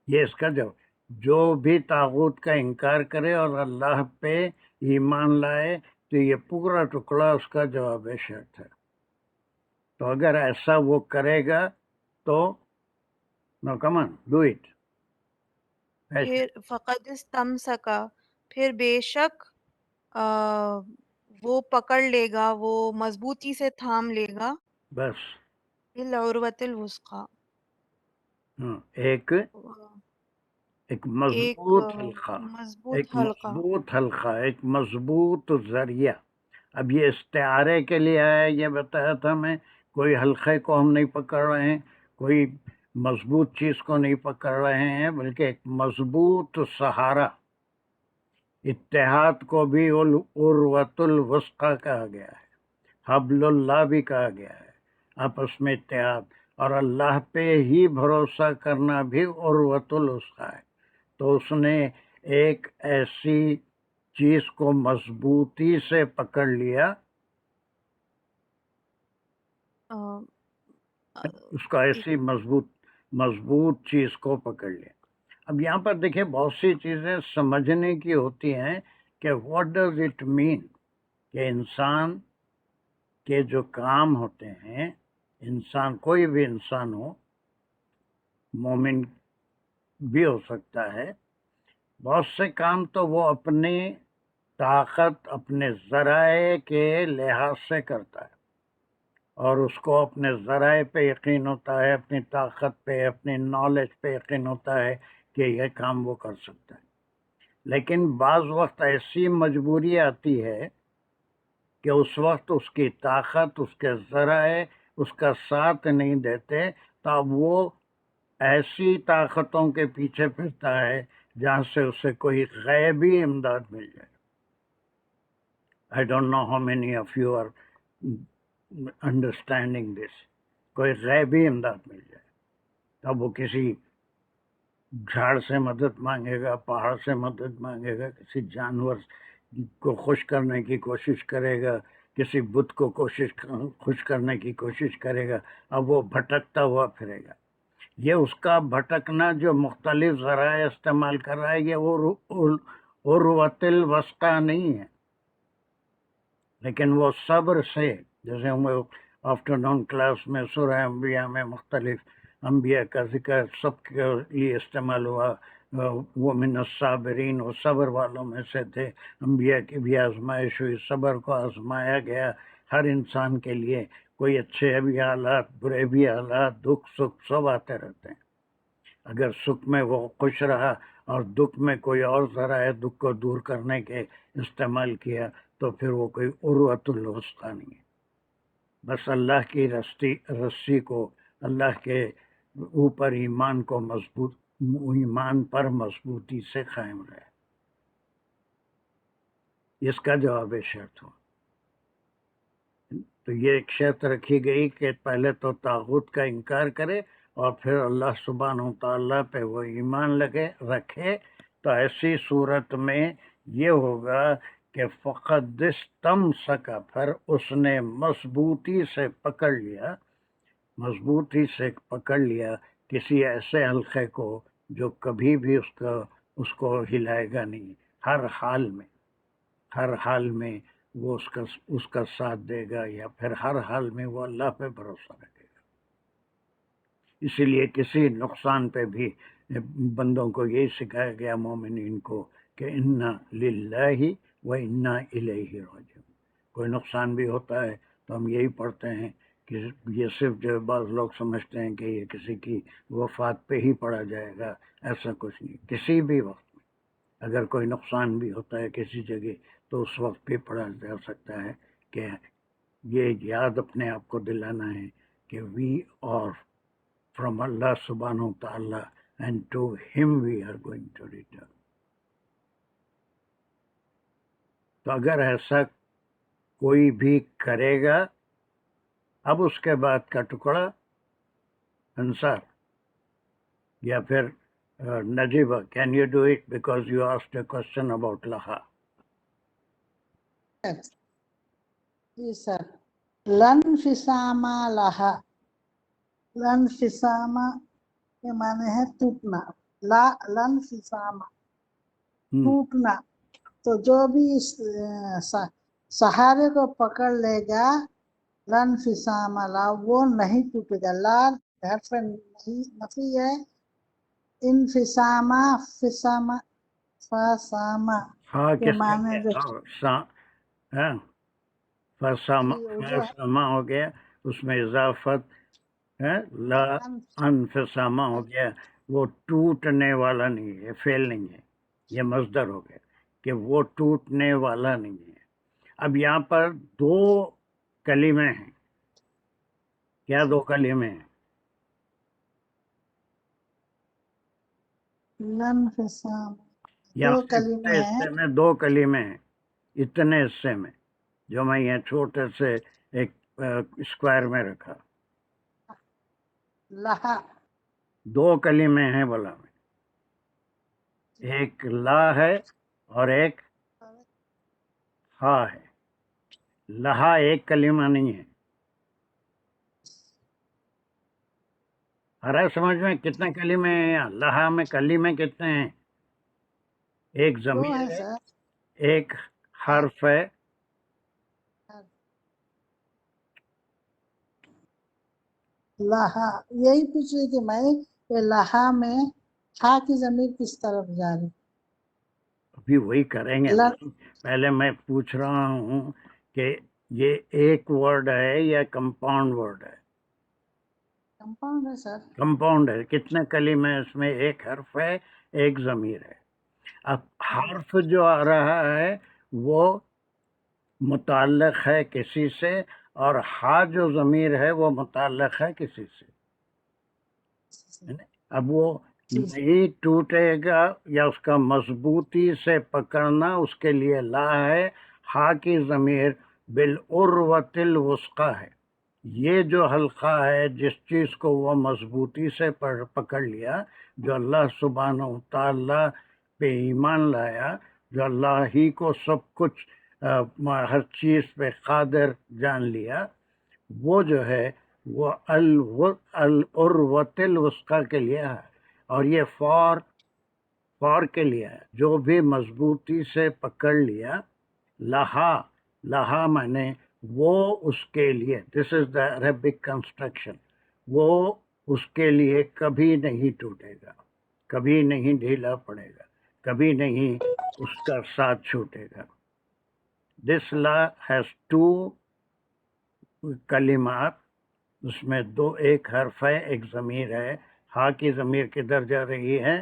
یہ اس کا جواب۔ جو بھی طاغوت کا انکار کرے اور اللہ پہ ایمان لائے تو یہ پورا ٹکڑا اس کا جواب شرط ہے۔ تو اگر ایسا وہ کرے گا تو نو کمان ڈو اٹ۔ پھر فقد استمسکا، پھر بے شک وہ پکڑ لے گا، وہ مضبوطی سے تھام لے گا، بس بالعروۃ الوثقی، ایک ایک مضبوط حلقہ، مضبوط ایک حلقہ۔ مضبوط حلقہ، ایک مضبوط ذریعہ۔ اب یہ استعارے کے لیے آیا، یہ بتایا تھا میں، کوئی حلقے کو ہم نہیں پکڑ رہے ہیں، کوئی مضبوط چیز کو نہیں پکڑ رہے ہیں، بلکہ ایک مضبوط سہارا۔ اتحاد کو بھی عروۃ الوثقی کہا گیا ہے، حبل اللہ بھی کہا گیا ہے، آپس میں اتحاد، اور اللہ پہ ہی بھروسہ کرنا بھی عروۃ الوثقی ہے۔ تو اس نے ایک ایسی چیز کو مضبوطی سے پکڑ لیا، اس کا ایسی مضبوط چیز کو پکڑ لیا۔ اب یہاں پر دیکھیں بہت سی چیزیں سمجھنے کی ہوتی ہیں کہ واٹ ڈز اٹ مین، کہ انسان کے جو کام ہوتے ہیں، انسان کوئی بھی انسان ہو، مومن بھی ہو سکتا ہے، بہت سے کام تو وہ اپنی طاقت، اپنے ذرائع کے لحاظ سے کرتا ہے، اور اس کو اپنے ذرائع پہ یقین ہوتا ہے، اپنی طاقت پہ، اپنی نالج پہ یقین ہوتا ہے کہ یہ کام وہ کر سکتا ہے۔ لیکن بعض وقت ایسی مجبوری آتی ہے کہ اس وقت اس کی طاقت، اس کے ذرائع اس کا ساتھ نہیں دیتے، تو اب وہ ایسی طاقتوں کے پیچھے پھرتا ہے جہاں سے اسے کوئی غیبی امداد مل جائے۔ I don't know how many of you are understanding this۔ کوئی غیبی امداد مل جائے، اب وہ کسی جھاڑ سے مدد مانگے گا، پہاڑ سے مدد مانگے گا، کسی جانور کو خوش کرنے کی کوشش کرے گا، کسی بت کو خوش کرنے کی کوشش کرے گا، اب وہ بھٹکتا ہوا پھرے گا۔ یہ اس کا بھٹکنا جو مختلف ذرائع استعمال کر رہا ہے، یہ عروۃ الوثقی نہیں ہے، لیکن وہ صبر سے، جیسے ہم آفٹرنون کلاس میں سورہ انبیاء میں مختلف انبیاء کا ذکر سب کے لیے استعمال ہوا، وہ من الصابرین، وہ صبر والوں میں سے تھے، انبیاء کی بھی آزمائش ہوئی، صبر کو آزمایا گیا ہر انسان کے لیے، کوئی اچھے بھی حالات، برے بھی حالات، دکھ سکھ سب آتے رہتے ہیں۔ اگر سکھ میں وہ خوش رہا اور دکھ میں کوئی اور ذرائع دکھ کو دور کرنے کے استعمال کیا تو پھر وہ کوئی عروۃ الوثقی نہیں ہے۔ بس اللہ کی رسی کو، اللہ کے اوپر ایمان کو ایمان پر مضبوطی سے قائم رہے۔ اس کا جواب شرط ہو. تو یہ ایک شرط رکھی گئی کہ پہلے تو طاغوت کا انکار کرے اور پھر اللہ سبحانہ و تعالیٰ پہ وہ ایمان رکھے. تو ایسی صورت میں یہ ہوگا کہ فقط استمسک، پھر اس نے مضبوطی سے پکڑ لیا کسی ایسے حلقے کو جو کبھی بھی اس کو ہلائے گا نہیں. ہر حال میں وہ اس کا ساتھ دے گا، یا پھر ہر حال میں وہ اللہ پہ بھروسہ رکھے گا. اسی لیے کسی نقصان پہ بھی بندوں کو یہی سکھایا گیا مومنین کو کہ انا للہ و انا الیہ راجعون. کوئی نقصان بھی ہوتا ہے تو ہم یہی پڑھتے ہیں کہ یہ صرف جو بعض لوگ سمجھتے ہیں کہ یہ کسی کی وفات پہ ہی پڑھا جائے گا. ایسا کچھ نہیں. کسی بھی وقت میں اگر کوئی نقصان بھی ہوتا ہے کسی جگہ تو اس وقت بھی پڑھا جا سکتا ہے کہ یہ یاد اپنے آپ کو دلانا ہے کہ وی آر فرام اللہ سبحانہ و تعالیٰ and to him we are going to return. تو اگر ایسا کوئی بھی کرے گا، اب اس کے بعد کا ٹکڑا انصار یا پھر Najiba, can you do it because you asked a question about لہا. جی سر. لن فسامہ لہا، لن فسامہ کے معنی ہے ٹوٹنا. لن فسامہ ٹوٹنا. تو جو بھی اس سہارے کو پکڑ لے گا لن فسامہ لا، وہ نہیں ٹوٹے گا. لا حرف نفی ہے. انفسامہ فسامہ ہاں کے کس معنی جو فسامہ ہو گیا، اس میں اضافت ہے. لا انفسامہ ہو گیا، وہ ٹوٹنے والا نہیں ہے، فعل نہیں ہے، یہ مصدر ہو گیا کہ وہ ٹوٹنے والا نہیں ہے. اب یہاں پر دو کلمے ہیں. کیا دو کلمے ہیں؟ لن فسامہ یہاں دو پہ کلمے پورے ہیں. حصے میں دو کلمے ہیں. اتنے حصے میں جو میں یہ چھوٹے سے ایک اسکوائر میں رکھا، لہا دو کلمے ہیں بلا میں. ایک لا ہے اور ایک ہا ہے. لہا ایک کلمہ نہیں ہے. ارے سمجھ میں کتنے کلمے ہیں یہاں؟ لہا میں کلمے کتنے ہیں؟ ایک دو ضمیر ہیں ہے، سر. ایک حرف ہے. لہا یہی پوچھ رہی تھی میں کہ لہا میں ہا کی ضمیر کس طرف جا رہی؟ ابھی وہی کریں گے. پہلے میں پوچھ رہا ہوں کہ یہ ایک ورڈ ہے یا کمپاؤنڈ ورڈ ہے؟ کمپاؤنڈ ہے سر. کمپاؤنڈ ہے. کتنے کلمے ہیں اس میں؟ ایک حرف ہے، ایک ضمیر ہے. اب حرف جو آ رہا ہے وہ متعلق ہے کسی سے، اور ہا جو ضمیر ہے وہ متعلق ہے کسی سے. اب وہ نہیں ٹوٹے گا، یا اس کا مضبوطی سے پکڑنا اس کے لیے لا ہے. ہا کی ضمیر بالعروۃ الوثقی ہے. یہ جو حلقہ ہے جس چیز کو وہ مضبوطی سے پکڑ لیا، جو اللہ سبحانہ و تعالیٰ پہ ایمان لایا، جو اللہ ہی کو سب کچھ ہر چیز پہ قادر جان لیا، وہ جو ہے وہ العروۃ الوثقی کے لیے ہے. اور یہ فور کے لیے ہے، جو بھی مضبوطی سے پکڑ لیا. لہا مانے وہ اس کے لیے. دس از دا عربک کنسٹرکشن. وہ اس کے لیے کبھی نہیں ٹوٹے گا، کبھی نہیں ڈھیلا پڑے گا، کبھی نہیں اس کا ساتھ چھوٹے گا. دس لا ہیز ٹو کلمات. اس میں دو، ایک حرف ہے، ایک ضمیر ہے. ہا کی ضمیر کدھر جا رہی ہے؟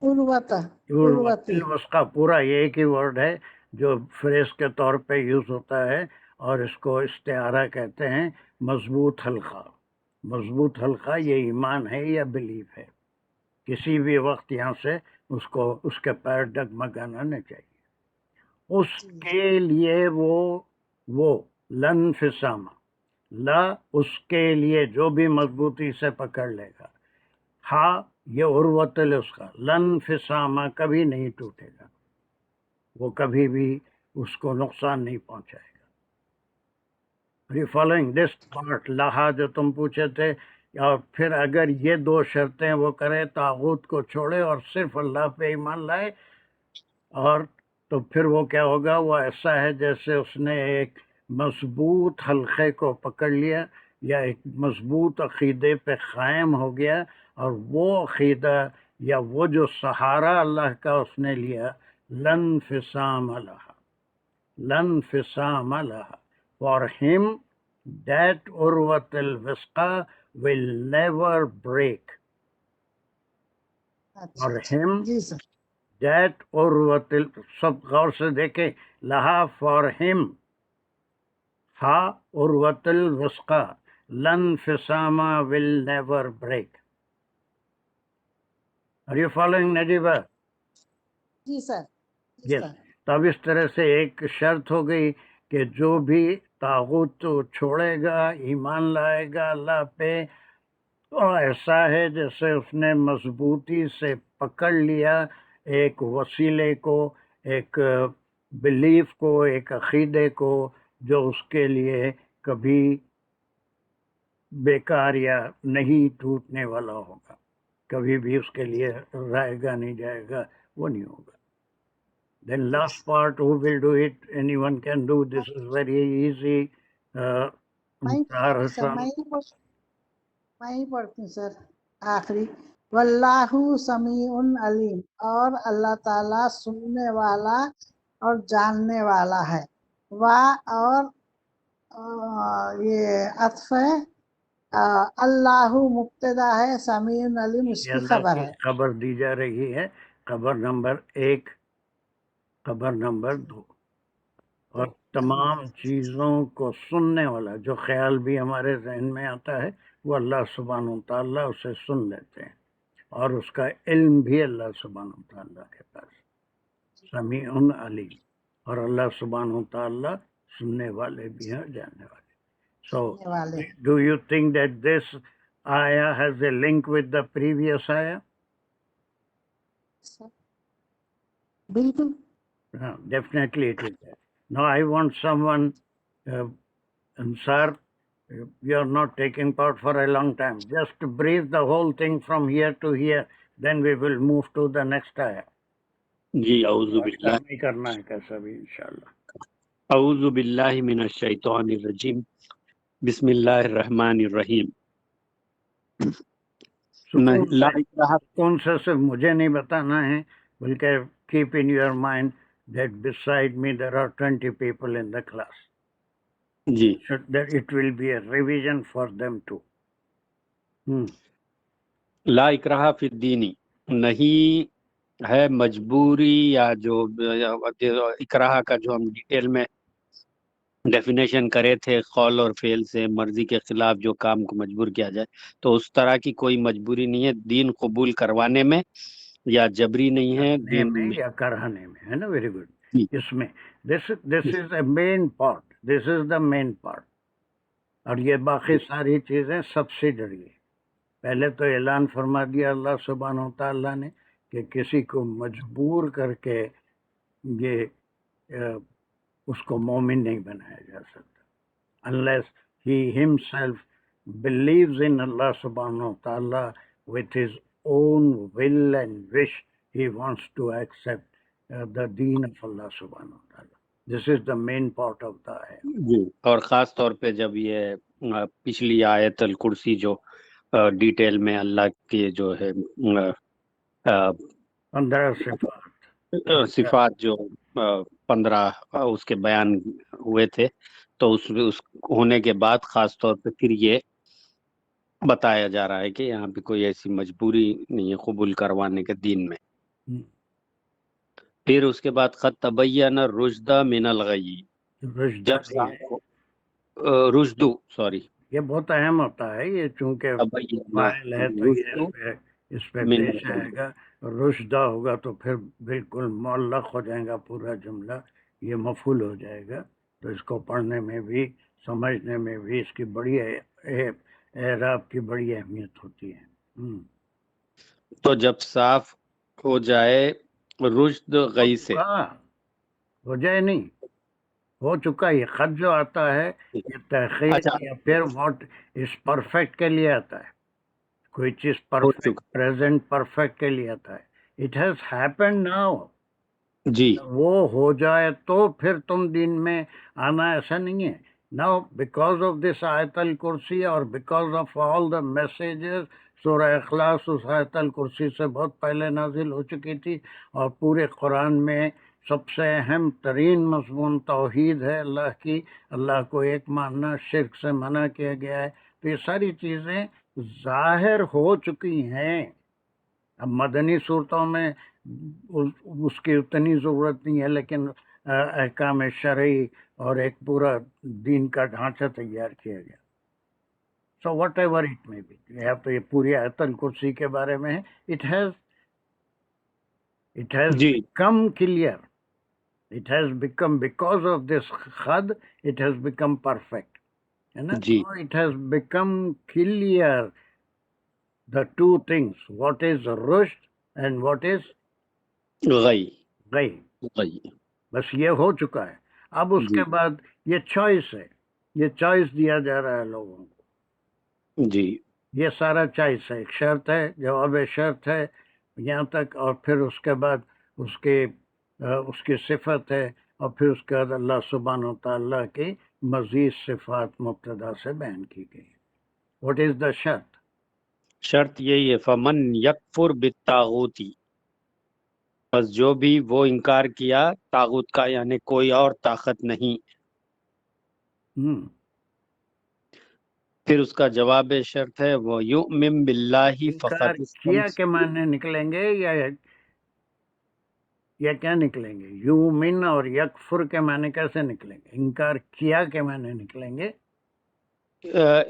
الوثقی. پورا یہ ایک ہی ورڈ ہے جو فریز کے طور پہ یوز ہوتا ہے، اور اس کو استعارہ کہتے ہیں. مضبوط حلقہ. مضبوط حلقہ یہ ایمان ہے یا بلیف ہے کسی بھی وقت یہاں سے اس کے پیر ڈگمگانا نہیں چاہیے. اس کے لیے وہ لن فسامہ لا اس کے لیے جو بھی مضبوطی سے پکڑ لے گا. ہاں یہ عروت الوثقی لن فسامہ کبھی نہیں ٹوٹے گا، وہ کبھی بھی اس کو نقصان نہیں پہنچائے گا. فالوئنگ دس پارٹ لہا جو تم پوچھے تھے، اور پھر اگر یہ دو شرطیں وہ کرے، طاغوت کو چھوڑے اور صرف اللہ پہ ایمان لائے، اور تو پھر وہ کیا ہوگا؟ وہ ایسا ہے جیسے اس نے ایک مضبوط حلقے کو پکڑ لیا یا ایک مضبوط عقیدے پہ قائم ہو گیا، اور وہ عقیدہ یا وہ جو سہارا اللہ کا اس نے لیا، لن فسام لہا، لن فسام لہا. For him, that urwat al-wusqa will never break. For him, G sir. that urwat سب غور سے دیکھیں، لہا for him، ہا urwat al-wusqa، لن فسامہ will never break. Are you following, Najiba? G sir. Yes. تو اب اس طرح سے ایک شرط ہو گئی کہ جو بھی طاغوت چھوڑے گا، ایمان لائے گا اللہ پہ، تو ایسا ہے جیسے اس نے مضبوطی سے پکڑ لیا ایک وسیلے کو، ایک بلیف کو، ایک عقیدے کو، جو اس کے لیے کبھی بیکار یا نہیں ٹوٹنے والا ہوگا، کبھی بھی اس کے لیے رہے گا نہیں جائے گا، وہ نہیں ہوگا. Then last part, who will do it? Anyone can do. This is very easy. سر میں ہی پڑھتی ہوں سر. آخری واللہ سمیع علیم، اور اللہ تعالیٰ سننے والا اور جاننے والا ہے. اور یہ عطف ہے، اللہ مبتدا ہے، سمیع علیم اس کی خبر ہے. خبر دی جا رہی ہے، خبر نمبر 1، خبر نمبر 2، اور تمام چیزوں کو سننے والا، جو خیال بھی ہمارے ذہن میں آتا ہے وہ اللہ سبحانہ و تعالیٰ اسے سن لیتے ہیں، اور اس کا علم بھی اللہ سبحانہ و تعالیٰ کے پاس. سمیع علیم، اور اللہ سبحانہ و تعالیٰ سننے والے بھی ہیں، جاننے والے. So, do you think that this ayah has a link with the previous ayah? بالکل. No, definitely it is there. Now I want someone, Ansar, you are not taking part for a long time. Just brief the whole thing from here to here, then we will move to the next ayah. جی اعوذ باللہ نہیں کرنا ہے کیسا بھی انشاءاللہ. اعوذ باللہ من الشیطان الرجیم، بسم اللہ الرحمن الرحیم. کون سا صرف مجھے نہیں بتانا ہے، بلکہ keep in your mind that beside me there are 20 people in the class. G So that it will be a revision for them too. لا اکراہ فی الدین، نہیں ہے مجبوری، یا جو اکراہ کا جو ہم ڈیٹیل میں ڈیفینیشن کرے تھے، قول اور فعل سے مرضی کے خلاف جو کام کو مجبور کیا جائے، تو اس طرح کی کوئی مجبوری نہیں ہے دین قبول کروانے میں، یا جبری نہیں ہے دین میں یا کرانے میں، ہے نا. Very good. جی. اس میں دس از اے مین پارٹ، دس از دا مین پارٹ. اور یہ باقی ساری چیزیں سبسیڈری ہے. پہلے تو اعلان فرما دیا اللہ سبحانہ و تعالیٰ نے کہ کسی کو مجبور کر کے یہ اس کو مومن نہیں بنایا جا سکتا unless he himself believes in Allah subhanahu wa ta'ala with his own will and wish. He wants to accept the deen of Allah subhanahu wa ta'ala. This is the main part of the ayah. جی. اور خاص طور پہ جب یہ پچھلی آیت الکرسی جو ڈیٹیل میں اللہ کے جو ہے 15 صفات جو 15 اس کے بیان ہوئے تھے، تو اس ہونے کے بعد خاص طور پہ پھر یہ بتایا جا رہا ہے کہ یہاں پہ کوئی ایسی مجبوری نہیں ہے قبول کروانے کے دین میں. پھر اس کے بعد قد تبین الرشد من الغی، رشدو سوری یہ بہت اہم ہوتا ہے، یہ چونکہ فاعل ہے تو یہ اس پہ من پیش آئے گا. رشدہ ہوگا تو پھر بالکل معلق ہو جائے گا پورا جملہ، یہ مفعول ہو جائے گا. تو اس کو پڑھنے میں بھی سمجھنے میں بھی اس کی بڑی اعراب کی بڑی اہمیت ہوتی ہے. تو جب صاف ہو جائے رشد غی سے، ہو جائے نہیں، ہو چکا. یہ خط جو آتا ہے یہ تحقیق اچھا یا پھر واٹ اس پرفیکٹ کے لیے آتا ہے. کوئی چیز ہو پرفیکٹ چکا پریزنٹ پرفیکٹ کے لیے آتا ہے. It has happen now. جی. وہ ہو جائے تو پھر تم دین میں آنا، ایسا نہیں ہے. ناؤ بیکاز آف دس آیت الکرسی اور because of all the messages, سورہ اخلاص اس آیت الکرسی سے بہت پہلے نازل ہو چکی تھی، اور پورے قرآن میں سب سے اہم ترین مضمون توحید ہے اللہ کی، اللہ کو ایک ماننا، شرک سے منع کیا گیا ہے. تو یہ ساری چیزیں ظاہر ہو چکی ہیں. اب مدنی صورتوں میں اس کی اتنی ضرورت نہیں ہے، لیکن احکام شرعی اور ایک پورا دین کا ڈھانچہ تیار کیا گیا. So whatever it may be, تو یہ پوری آیت الکرسی کے بارے میں ہے. اٹ ہیز جی become clear. It has become, because of this khad, it has become perfect. ہے نا؟ جی It has become clear, the two things, what is rushd and what is غی غی. غی. بس یہ ہو چکا ہے. اب اس جی کے بعد یہ چوائس ہے، یہ چوائس دیا جا رہا ہے لوگوں کو. جی یہ سارا چوائس ہے. ایک شرط ہے، جواب شرط ہے یہاں تک، اور پھر اس کے بعد اس کی صفت ہے، اور پھر اس کے بعد اللہ سبحانہ و تعالیٰ کی مزید صفات مبتدا سے بیان کی گئی. واٹ از دا شرط؟ شرط یہی ہے فمن یکفر بالطاغوتی، بس جو بھی وہ انکار کیا طاغوت کا، یعنی کوئی اور طاقت نہیں. پھر اس کا جواب شرط ہے وہ یؤمن باللہ انکار فقد کیا کے معنی نکلیں گے یا کیا نکلیں گے؟ یومن اور یکفر کے معنی کیسے نکلیں گے؟ انکار کیا کے معنی نکلیں گے.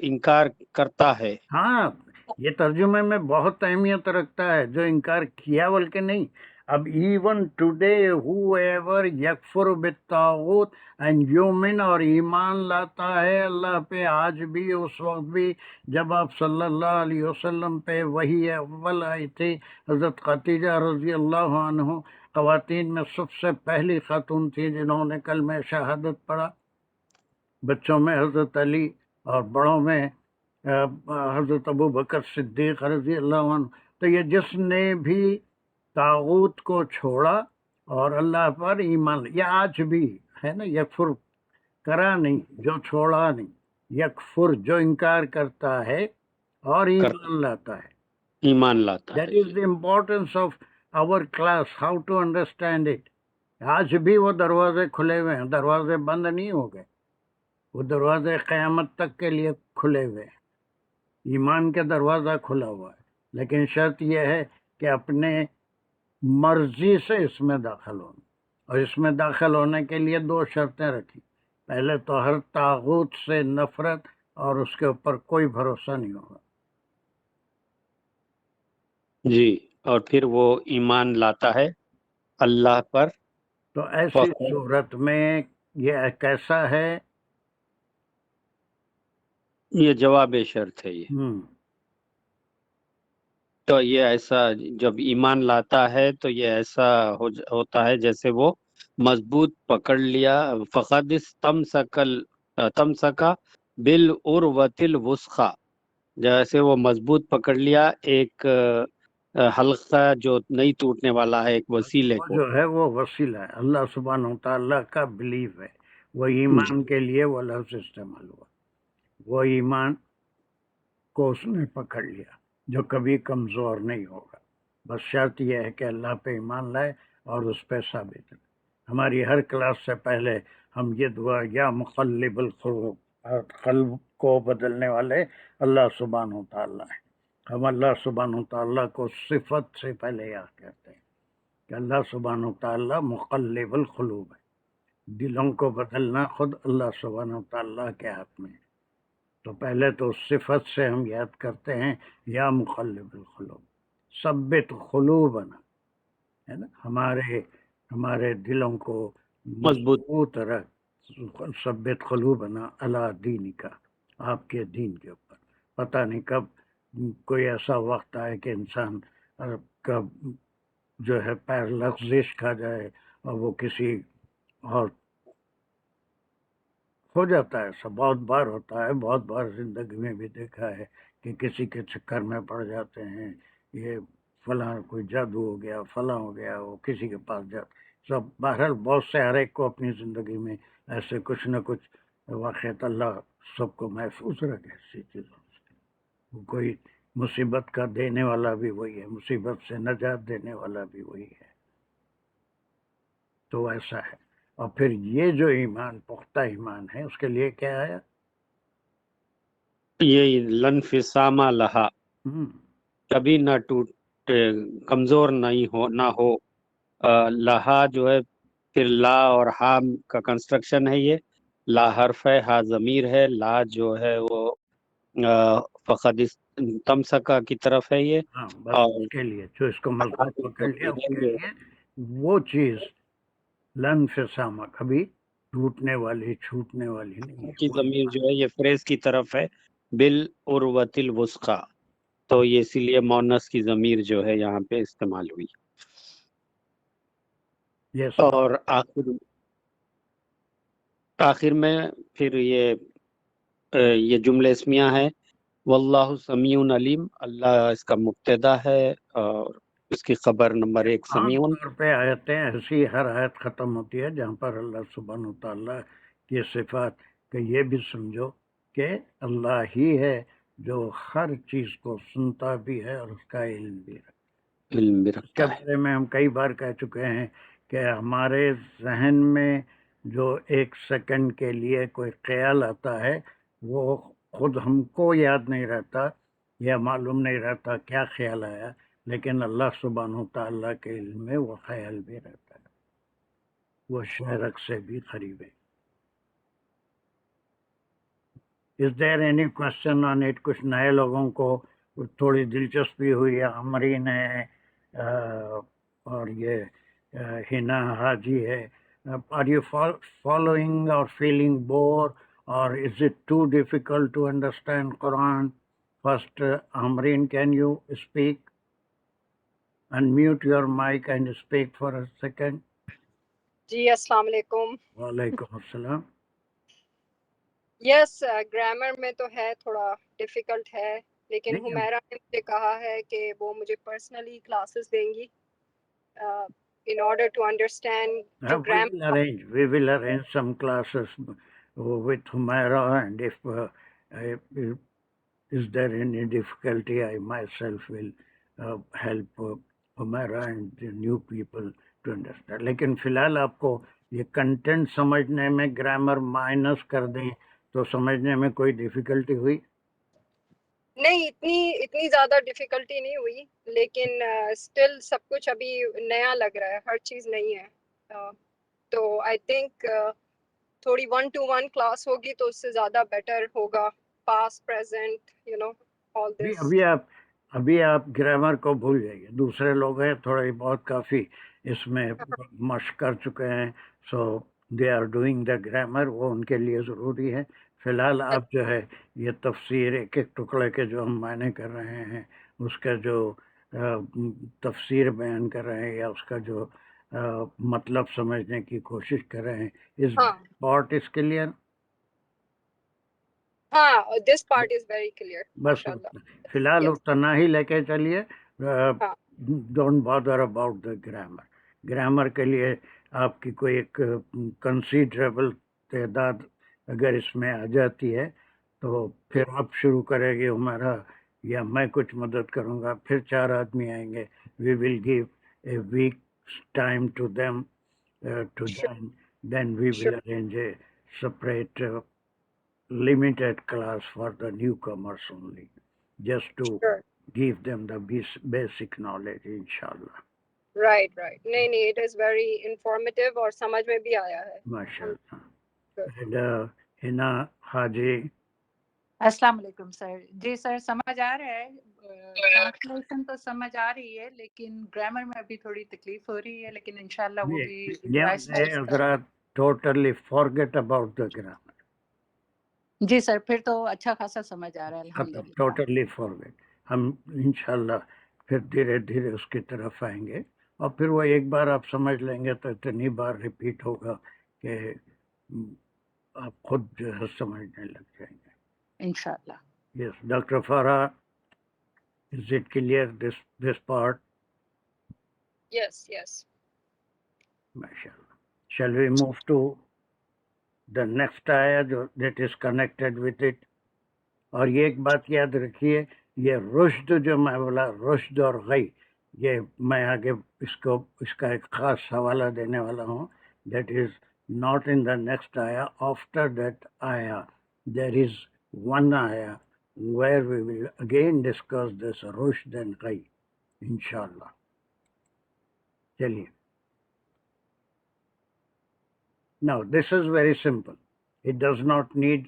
انکار کرتا ہے. ہاں، یہ ترجمے میں بہت اہمیت رکھتا ہے. جو انکار کیا بلکہ نہیں. اب ایون ٹوڈے ہو ایور یکفر بالطاغوت اینڈ یومن، اور ایمان لاتا ہے اللہ پہ، آج بھی اس وقت بھی جب آپ صلی اللہ علیہ وسلم پہ وحی اول آئی تھی، حضرت خدیجہ رضی اللہ عنہ خواتین میں سب سے پہلی خاتون تھی جنہوں نے کلمہ شہادت پڑھا. بچوں میں حضرت علی اور بڑوں میں حضرت ابو بکر صدیق رضی اللہ عنہ. تو یہ جس نے بھی طاغوت کو چھوڑا اور اللہ پر ایمان، یہ آج بھی ہے نا. یکفر کرا نہیں، جو چھوڑا نہیں. یکفر جو انکار کرتا ہے اور ایمان لاتا ہے. ایمان لاتا دیٹ ہے. Is the importance of our class, how to understand it. آج بھی وہ دروازے کھلے ہوئے ہیں، دروازے بند نہیں ہو گئے. وہ دروازے قیامت تک کے لیے کھلے ہوئے ہیں. ایمان کا دروازہ کھلا ہوا ہے، لیکن شرط یہ ہے کہ اپنے مرضی سے اس میں داخل ہونا. اور اس میں داخل ہونے کے لیے دو شرطیں رکھی. پہلے تو ہر طاغوت سے نفرت، اور اس کے اوپر کوئی بھروسہ نہیں ہوگا. جی. اور پھر وہ ایمان لاتا ہے اللہ پر. تو ایسی صورت میں یہ کیسا ہے؟ یہ جواب شرط ہے. یہ تو یہ ایسا جب ایمان لاتا ہے تو یہ ایسا ہوتا ہے جیسے وہ مضبوط پکڑ لیا. فقد تمسکا بالعروۃ الوثقی، جیسے وہ مضبوط پکڑ لیا ایک حلقہ جو نہیں ٹوٹنے والا ہے، ایک وسیلے وہ کو. جو ہے وہ وسیلہ ہے، اللہ سبحانہ و تعالیٰ کا بلیف ہے. وہ ایمان کے لیے وہ لفظ استعمال ہوا. وہ ایمان کو اس نے پکڑ لیا جو کبھی کمزور نہیں ہوگا. بس شرط یہ ہے کہ اللہ پہ ایمان لائے اور اس پہ ثابت رہے. ہماری ہر کلاس سے پہلے ہم یہ دعا، یا مقلب القلوب، قلب کو بدلنے والے اللہ سبحانہ و تعالیٰ ہے. ہم اللہ سبحانہ و تعالیٰ کو صفت سے پہلے یاد کرتے ہیں کہ اللہ سبحانہ و تعالیٰ مقلب القلوب ہے. دلوں کو بدلنا خود اللہ سبحانہ و تعالیٰ کے ہاتھ میں ہے. تو پہلے تو صفت سے ہم یاد کرتے ہیں یا مقلب القلوب. ثبت قلوبنا، ہے نا، ہمارے دلوں کو مضبوط رکھ، ثبت قلوبنا علی دینک، آپ کے دین کے اوپر. پتہ نہیں کب کوئی ایسا وقت آئے کہ انسان کا جو ہے پیر لغزش کھا جائے اور وہ کسی اور ہو جاتا ہے. ایسا بہت بار ہوتا ہے، بہت بار زندگی میں بھی دیکھا ہے کہ کسی کے چکر میں پڑ جاتے ہیں، یہ فلاں کوئی جادو ہو گیا، فلاں ہو گیا، وہ کسی کے پاس جاتا. سب بہرحال بہت سے ہر ایک کو اپنی زندگی میں ایسے کچھ نہ کچھ واقعات، اللہ سب کو محفوظ رکھے ایسی چیزوں سے. کوئی مصیبت کا دینے والا بھی وہی ہے، مصیبت سے نجات دینے والا بھی وہی ہے. تو ایسا ہے. اور پھر یہ جو ایمان پختہ ایمان ہے اس کے لیے کیا آیا؟ یہ لنفسامہ لہا، کبھی نہ ٹوٹ، کمزور نہ ہو. لہا جو ہے پھر لا اور ہا کا کنسٹرکشن ہے، یہ لا حرف ہے، ہا ضمیر ہے، لا جو ہے وہ فقد تمسکا کی طرف ہے یہ. ہاں بس اس کے لیے جو اس کو مضبوط پکڑ لیا اس کے لیے وہ چیز لنفسامہ کبھی ٹوٹنے والی چھوٹنے والی نہیں ہے. کی ضمیر جو ہے یہ فریز کی طرف ہے، بالعروۃ الوثقی، تو یہ اسی لیے مونس کی ضمیر جو ہے یہاں پہ استعمال ہوئی. یس. اور آخر میں پھر یہ جملے اسمیہ ہے، واللہ سمیع علیم، اللہ اس کا مبتدا ہے اور اس کی خبر نمبر 1 عام سمیع. طور پہ آیتیں ایسی ہر آیت ختم ہوتی ہے جہاں پر اللہ سبحانہ و تعالیٰ کی صفات کہ یہ بھی سمجھو کہ اللہ ہی ہے جو ہر چیز کو سنتا بھی ہے اور اس کا علم بھی رکھتا ہے. علم بھی اس کے رکھتا ہے. بارے میں ہم کئی بار کہہ چکے ہیں کہ ہمارے ذہن میں جو ایک سیکنڈ کے لیے کوئی خیال آتا ہے وہ خود ہم کو یاد نہیں رہتا یا معلوم نہیں رہتا کیا خیال آیا، لیکن اللہ سبحانہ تعالیٰ کے علم میں وہ خیال بھی رہتا ہے. وہ شہرک سے بھی قریب ہے. Is there any question on it؟ کچھ نئے لوگوں کو تھوڑی دلچسپی ہوئی. عمرین ہے اور یہ ہنا حاجی ہے. Are you following or feeling bored or is it too difficult to understand Quran? First, Amreen, can you speak? Unmute your mic and speak for a second. جی السلام علیکم. وعلیکم السلام. یس گرامر میں تو ہے تھوڑا ڈیفیکلٹ ہے، لیکن نہیں، حمیرہ نے مجھے کہا ہے کہ وہ مجھے پرسنلی کلاسز دیں گی in order to understand جو grammar. we will arrange some classes with Humaira, and if is there any difficulty, I myself will help Humaira and the new people to understand. لیکن فی الحال آپ کو یہ content سمجھنے میں گرامر مائنس کر دیں تو سمجھنے میں کوئی ڈیفیکلٹی ہوئی؟ نہیں اتنی زیادہ ڈیفیکلٹی نہیں ہوئی، لیکن اسٹل سب کچھ ابھی نیا لگ رہا ہے، ہر چیز نہیں ہے. تو آئی تھنک تھوڑی 1-to-1 کلاس ہوگی تو اس سے زیادہ بیٹر ہوگا. پاسٹ پریزنٹ آل دس. ابھی آپ گرامر کو بھول جائیے. دوسرے لوگ ہیں تھوڑے بہت کافی اس میں مشق کر چکے ہیں، so they are doing the grammar, وہ ان کے لیے ضروری ہے. فی الحال آپ جو ہے یہ تفسیر ایک ایک ٹکڑے کے جو ہم معنی کر رہے ہیں اس کا جو تفسیر بیان کر رہے ہیں یا اس کا جو مطلب سمجھنے کی کوشش کر رہے ہیں، اس پارٹ اس کلیئر. ہاں this part is very clear. بس فی الحال اتنا ہی لے کے چلیے. Don't bother about the grammar. Grammar کے لیے آپ کی کوئی ایک کنسیڈریبل تعداد اگر اس میں آ جاتی ہے تو پھر آپ شروع کرے گی ہمارا یا میں کچھ مدد کروں گا، پھر 4 آدمی آئیں گے. We will give a week's time to them to join. Then we will arrange a separate limited class for the newcomers only, just to give them the basic knowledge, inshallah. Right. نہیں it is very informative اور سمجھ میں بھی آیا ہے. MashaAllah. And Hina Haji. السلام علیکم سر. جی سر سمجھ آ رہا ہے ٹرانسلیشن تو سمجھ آ رہی ہے لیکن گرامر میں ابھی تھوڑی تکلیف ہو رہی ہے لیکن انشاءاللہ وہ بھی ریوائز حضرات totally forget about the grammar. جی سر پھر تو اچھا خاصا سمجھ آ رہا ہے الحمدللہ. Totally forget. ہم انشاءاللہ پھر دھیرے دھیرے اس کی طرف آئیں گے اور پھر وہ ایک بار آپ سمجھ لیں گے تو اتنی بار ریپیٹ ہوگا کہ آپ خود جو ہے سمجھنے لگ جائیں گے انشاءاللہ. یس doctor فارا, is it clear this part? Yes, yes. MashaAllah. Shall we move to the next ayah that is connected with it? اور یہ ایک بات یاد رکھیے, یہ رشد جو میں بولا رشد اور غی, یہ میں آگے اس کا ایک خاص حوالہ دینے والا ہوں. That is not in the next ayah. After that ayah there is one ayah where we will again discuss this rushd and ghay, inshallah. چلیے. Now this is very simple. It does not need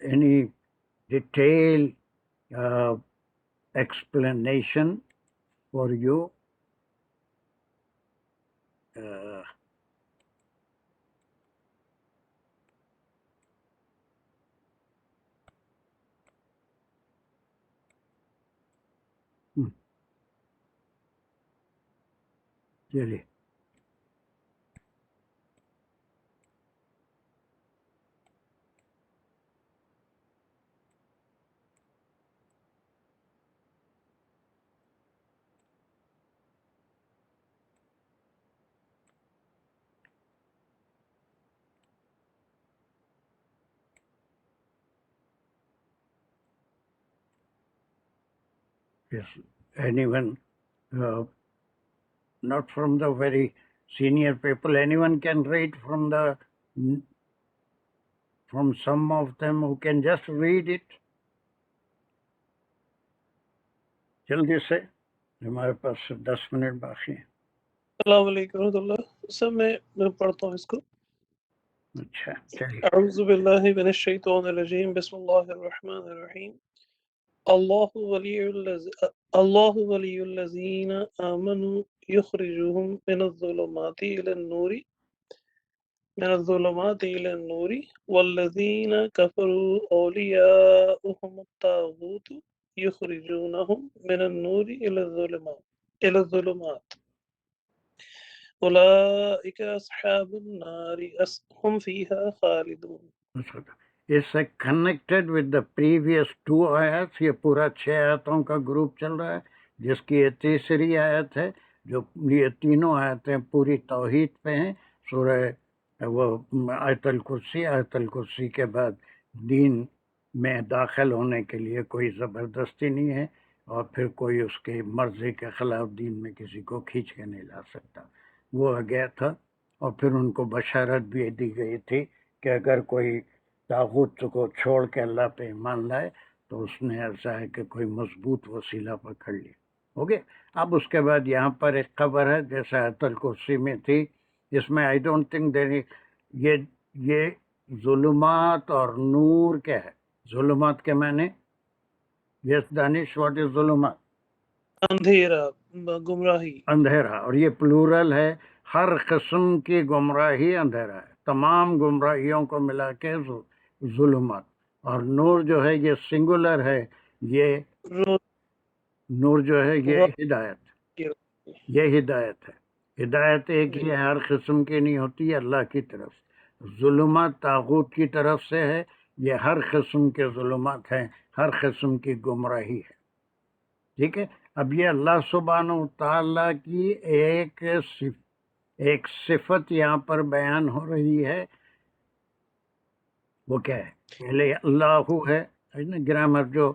any detailed explanation for you. چلیے. Yes, anyone, not from the very senior people, anyone can read from some of them who can just read it. جلدی سے, ہمارے پاس 10 minute باقی ہیں. السلام علیکم ورحمۃ اللہ. سر میں پڑھتا ہوں اس کو. اچھا چلیے. اعوذ باللہ من الشیطان الرجیم. بسم اللہ الرحمن الرحیم. اللہ ولی الذین آمنوا یخرجوہم من الظلمات الی النور والذین کفروا اولیاؤہم الطاغوت یخرجونہم من النور الی الظلمات اولئک اصحاب النار ہم فیہا خالدون. اس سے کنیکٹڈ ود دا پریویس 2 آیات, یہ پورا 6 آیاتوں کا گروپ چل رہا ہے جس کی یہ تیسری آیت ہے. جو یہ تینوں آیتیں پوری توحید پہ ہیں. سورہ وہ آیت الکرسی کے بعد دین میں داخل ہونے کے لیے کوئی زبردستی نہیں ہے اور پھر کوئی اس کی مرضی کے خلاف دین میں کسی کو کھینچ کے نہیں لا سکتا. وہ آ گیا تھا اور پھر ان کو بشارت بھی دی گئی تھی کہ اگر کوئی طاغوت کو چھوڑ کے اللہ پہ ایمان لائے تو اس نے ایسا ہے کہ کوئی مضبوط وسیلہ پکڑ لیا. اوکے. اب اس کے بعد یہاں پر ایک خبر ہے جیسے آیت الکرسی میں تھی. اس میں آئی ڈونٹ تھنک یہ ظلمات اور نور کیا ہے. ظلمات کے معنی یس دانش, واٹ از ظلمات؟ اندھیرا, گمراہی. اندھیرا. اور یہ پلورل ہے, ہر قسم کی گمراہی اندھیرا ہے. تمام گمراہیوں کو ملا کے ظلمات. اور نور جو ہے یہ سنگولر ہے, یہ نور جو ہے یہ ہدایت, یہ ہدایت ہے. ہدایت ایک ہی ہے, ہر قسم کی نہیں ہوتی, ہے اللہ کی طرف. ظلمات طاغوت کی طرف سے ہے, یہ ہر قسم کے ظلمات ہیں, ہر قسم کی گمراہی ہے. ٹھیک ہے. اب یہ اللہ سبحانہ و تعالیٰ کی ایک صفت یہاں پر بیان ہو رہی ہے. وہ کیا ہے؟ پہلے اللہ ہے. گرامر جو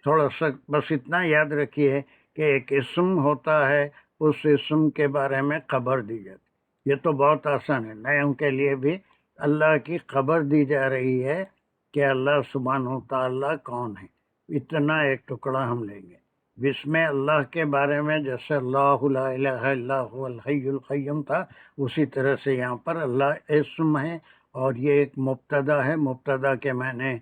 تھوڑا سا بس اتنا یاد رکھیے کہ ایک اسم ہوتا ہے, اس اسم کے بارے میں خبر دی جاتی. یہ تو بہت آسان ہے, نئوں کے لیے بھی اللہ کی خبر دی جا رہی ہے کہ اللہ سبحانہ و تعالیٰ کون ہے. اتنا ایک ٹکڑا ہم لیں گے. جس میں اللہ کے بارے میں جیسے اللہ لا الہ الا هو الحی القیوم تھا, اسی طرح سے یہاں پر اللہ اسم ہے اور یہ ایک مبتدا ہے. مبتدا کے معنی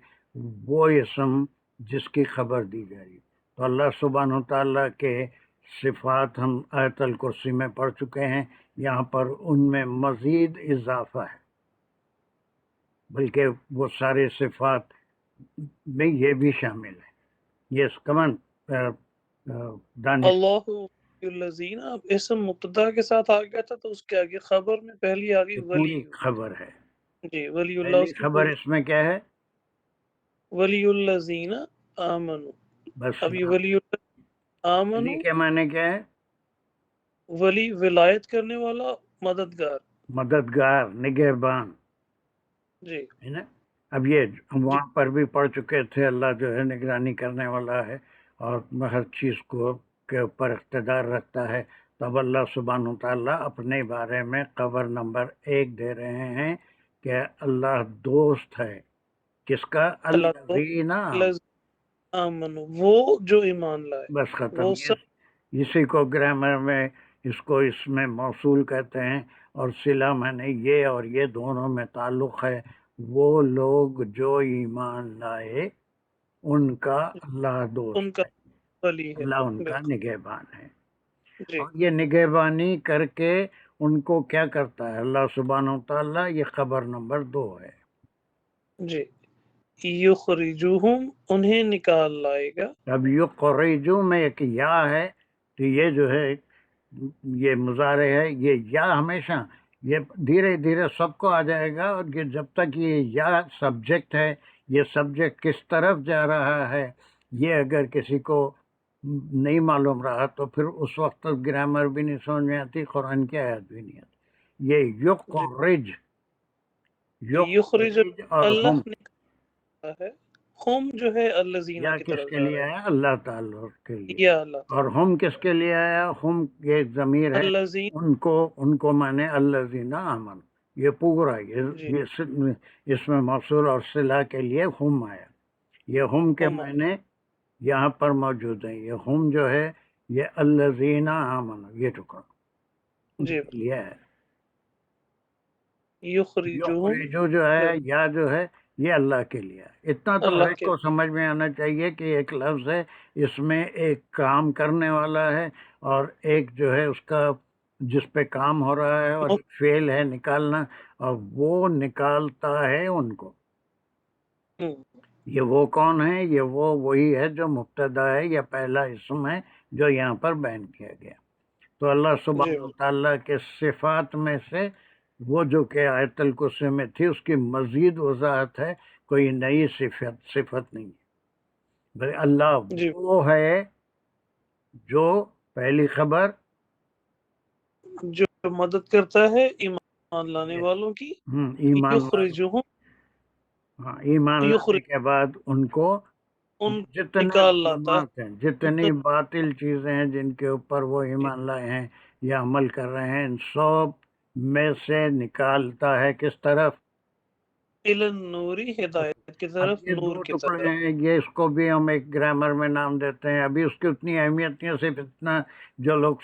وہ اسم جس کی خبر دی جا رہی. تو اللہ سبحانہ تعالیٰ کے صفات ہم آیت الکرسی میں پڑھ چکے ہیں، یہاں پر ان میں مزید اضافہ ہے، بلکہ وہ سارے صفات میں یہ بھی شامل ہے۔ یس کمن دانش۔ اللہ الذین، اب اسم مبتدا کے ساتھ آ گیا تھا تو اس کے آگے خبر میں پہلی آ گئی ولی، پوری خبر ہے، جی ولی اللہ، پہلی اس کی خبر پوری اس میں کیا ہے؟ ولی الذین آمنوا۔ بس اب یہ ولی ولی آمنوا، کے معنی کیا ہے؟ ولی ولایت کرنے والا، مددگار، مددگار، نگہبان، جی ہے نا۔ اب یہ ہم وہاں پر بھی پڑھ چکے تھے، اللہ جو ہے نگرانی کرنے والا ہے اور ہر چیز کو کے اوپر اقتدار رکھتا ہے۔ تب اللہ سبحانہ تعالیٰ اپنے بارے میں خبر نمبر 1 دے رہے ہیں کہ اللہ دوست ہے، کس کا؟ اللہ تو الذین آمنوا، وہ جو ایمان لائے، بس ختم۔ وہ سب اسی کو گرامر میں اس میں موصول کہتے ہیں، اور صلہ میں نے یہ اور یہ دونوں میں تعلق ہے۔ وہ لوگ جو ایمان لائے ان کا اللہ ان دوست کا ہے، ولی ہے، اللہ ان کا بالکل، نگہبان ہے۔ جی اور یہ نگہبانی کر کے ان کو کیا کرتا ہے اللہ سبحانہ تعالیٰ؟ یہ خبر نمبر 2 ہے۔ جی یخرجوہم، انہیں نکال لائے گا، اب یخرجو میں ایک یا ہے، تو یہ جو ہے یہ مضارع ہے، یہ یا ہمیشہ یہ دھیرے دھیرے سب کو آ جائے گا، اور یہ جب تک یہ یا سبجیکٹ ہے، یہ سبجیکٹ کس طرف جا رہا ہے یہ اگر کسی کو نہیں معلوم رہا تو پھر اس وقت تک گرامر بھی نہیں سمجھ میں آتی، قرآن کی آیت بھی نہیں آتی۔ یہ یخرج، یخرج یخرج اور اللہ ہم، نکالتا ہے، ہم جو ہے الذین یا کی کس طرف کے جا لیے رہے آیا؟ اللہ تعالیٰ کے لیے۔ ہیں، یا اللہ اور تعالیٰ، ہم کس کے لیے آیا؟ ہم یہ ضمیر ہے، الذین، ان کو مانے الذین آمن، یہ پورا جی اس میں موصول اور صلہ کے لیے ہم آیا۔ یہ ہم کے ہم، معنی یہاں پر موجود ہیں، یہ ہم جو ہے یہ الذین آمن، یہ ٹکڑا ان جی کے لیے ہے۔ یخرجوہم، یخرجو جو ہے یا جو ہے یہ اللہ کے لیے ہے۔ اتنا تو ہر اللہ ایک کے، کو سمجھ میں آنا چاہیے کہ ایک لفظ ہے، اس میں ایک کام کرنے والا ہے اور ایک جو ہے اس کا جس پہ کام ہو رہا ہے، اور ایک فعل ہے نکالنا، اور وہ نکالتا ہے ان کو۔ یہ وہ کون ہے؟ یہ وہی ہے جو مبتدا ہے یا پہلا اسم ہے جو یہاں پر بیان کیا گیا۔ تو اللہ سبحانہ تعالیٰ کے صفات میں سے وہ جو کہ آیت الکرسی میں تھی اس کی مزید وضاحت ہے، کوئی نئی صفت نہیں ہے، بھئی اللہ وہ ہے جو پہلی خبر جو مدد کرتا ہے ایمان لانے والوں کی، ایمان یخرجوہم، ہاں ایمان لانے کے بعد ان کو ان جتنے نکال لاتا ظلمات ہیں، جتنی باطل چیزیں ہیں جن کے اوپر وہ ایمان لائے ہیں یا عمل کر رہے ہیں، ان سب میں سے نکالتا ہے کس طرف؟ النوری، ہدایت کی اب طرف، یہ نور دو کی ٹکڑے طرف، ہیں، یہ اس کو بھی ہم ایک گرامر میں نام دیتے ہیں۔ ابھی اس کی اتنی اہمیت نہیں ہے، صرف اتنا جو لوگ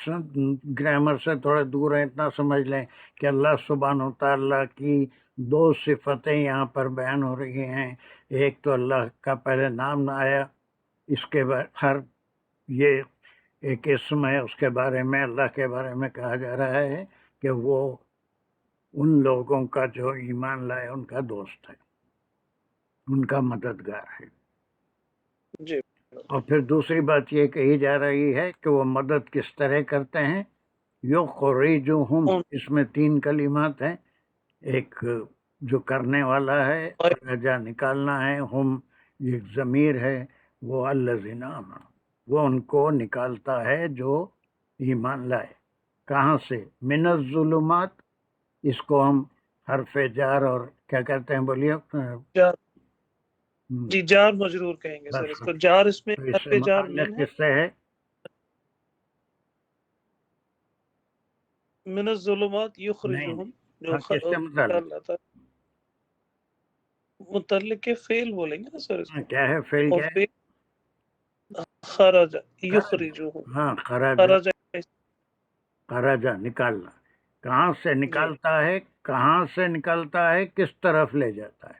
گرامر سے تھوڑے دور ہیں اتنا سمجھ لیں کہ اللہ سبحانہ تعالیٰ کی 2 صفتیں یہاں پر بیان ہو رہی ہیں۔ ایک تو اللہ کا پہلے نام نہ آیا، اس کے بعد ہر یہ ایک اسم ہے، اس کے بارے میں اللہ کے بارے میں کہا جا رہا ہے کہ وہ ان لوگوں کا جو ایمان لائے ان کا دوست ہے، ان کا مددگار ہے۔ جی اور پھر دوسری بات یہ کہی جا رہی ہے کہ وہ مدد کس طرح کرتے ہیں؟ یخرجوہم، اس میں 3 کلمات ہیں، ایک جو کرنے والا ہے، خرجا نکالنا ہے، ہم ایک ضمیر ہے، وہ الذین آمنوا، وہ ان کو نکالتا ہے جو ایمان لائے۔ کہاں سے؟ من الظلمات، اس کو ہم حرف جار اور کیا کہتے ہیں بولیے؟ جار، جی جار مجرور کہیں گے سر، اس کو جار، اس میں اس سے جار متعلق من ہے، کس سے ہے؟ من الظلمات یخرجوہم، جو کس سے متعلق؟ لاتا ہے، متعلق کے فعل بولیں گے نا سر اس کو، کیا ہے فعل؟ اور کیا ہے؟ فعل خرج یخرجوہم، ہاں خرج، خرجا نکالنا، کہاں سے نکالتا ہے؟ کہاں سے نکالتا ہے؟ کس طرف لے جاتا ہے؟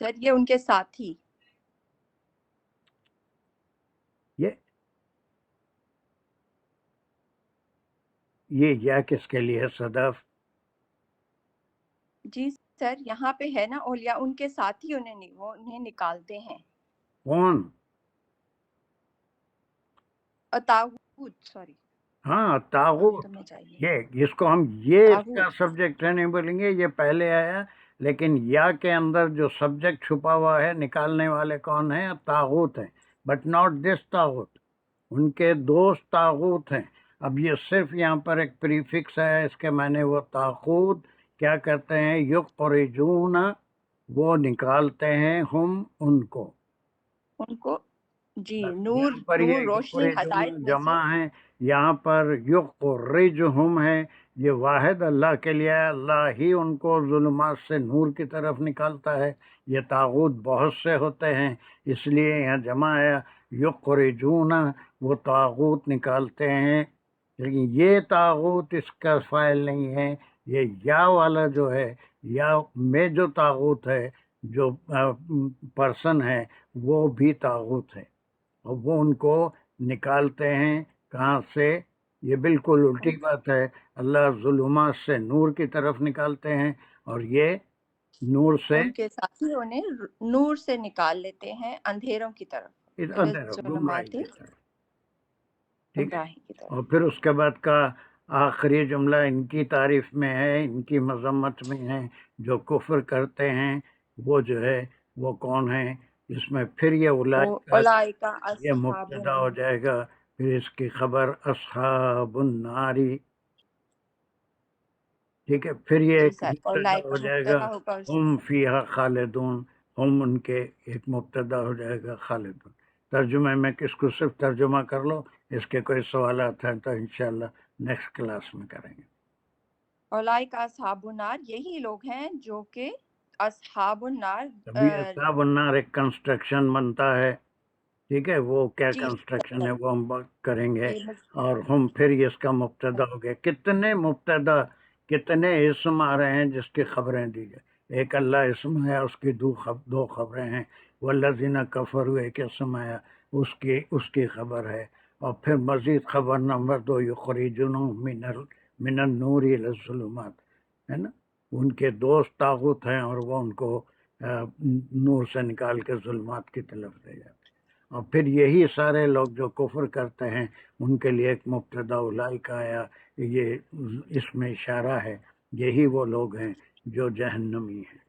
سر یہ ان کے ساتھی یہ یا کس کے لیے ہے صدف؟ جی سر یہاں پہ ہے نا اولیاء ان کے ساتھی وہ انہیں نکالتے ہیں. کون؟ طاغوت سوری ہاں طاغوت. یہ اس کو ہم یہ اس کا سبجیکٹ ہے نہیں بولیں گے، یہ پہلے آیا، لیکن یا کے اندر جو سبجیکٹ چھپا ہوا ہے نکالنے والے کون ہیں؟ طاغوت ہیں، بٹ ناٹ دس طاغوت، ان کے دوست طاغوت ہیں. اب یہ صرف یہاں پر ایک پریفکس ہے، اس کے معنی وہ طاغوت کیا کرتے ہیں؟ یخرجون، وہ نکالتے ہیں، ہم ان کو جی نور پر نور یہ روشنی ہدایت میں جمع ہے، یہاں پر یخرجہم ہے، یہ واحد اللہ کے لیے ہے، اللہ ہی ان کو ظلمات سے نور کی طرف نکالتا ہے. یہ طاغوت بہت سے ہوتے ہیں، اس لیے یہاں جمع ہے یخرجون، وہ طاغوت نکالتے ہیں. لیکن یہ طاغوت اس کا فاعل نہیں ہے، یہ یا والا جو ہے، یا میں جو طاغوت ہے، جو پرسن ہے، وہ بھی طاغوت ہے، اور وہ ان کو نکالتے ہیں کہاں سے؟ یہ بالکل الٹی بات ہے. اللہ ظلمات سے نور کی طرف نکالتے ہیں، اور یہ نور سے ان کے ساتھی انہیں نور سے نکال لیتے ہیں اندھیروں کی طرف، گمراہی کی طرف. ٹھیک ہے، گمراہی کی طرف. اور پھر اس کے بعد کا آخری جملہ ان کی تعریف میں ہے، ان کی مذمت میں ہے. جو کفر کرتے ہیں وہ جو ہے وہ کون ہیں؟ اس میں پھر یہ اولئک یہ اصحاب مبتدا ہو جائے گا، پھر اس کی خبر اصحاب الناری. ٹھیک ہے، پھر یہ ایک مبتدا ہو جائے گا ہم فیہا خالدون، ہم ان کے ایک مبتدا ہو جائے گا خالدون. ترجمے میں کس کو صرف ترجمہ کر لو، اس کے کوئی سوالات ہیں تو انشاءاللہ نیکسٹ کلاس میں کریں گے. اولئک اصحاب النار یہی لوگ ہیں جو کہ اصحاب النار. ابھی اصحاب النار ایک کنسٹرکشن بنتا ہے، ٹھیک ہے، وہ کیا کنسٹرکشن ہے وہ ہم بات کریں گے. اور ہم پھر اس کا مبتدا ہو گیا. کتنے مبتدا، کتنے اسم آ رہے ہیں جس کی خبریں دی جائے؟ ایک اللہ اسم ہے، اس کی دو خبریں ہیں. والذین کفروا ایک اسم آیا، اس کی خبر ہے. اور پھر مزید خبر نمبر 2 یخرجونہم من النور الی الظلمات، ہے نا. ان کے دوست طاغوت ہیں اور وہ ان کو نور سے نکال کے ظلمات کی طرف لے جاتے ہیں. اور پھر یہی سارے لوگ جو کفر کرتے ہیں ان کے لیے ایک مبتدا اولئک آیا، یہ اس میں اشارہ ہے، یہی وہ لوگ ہیں جو جہنمی ہیں.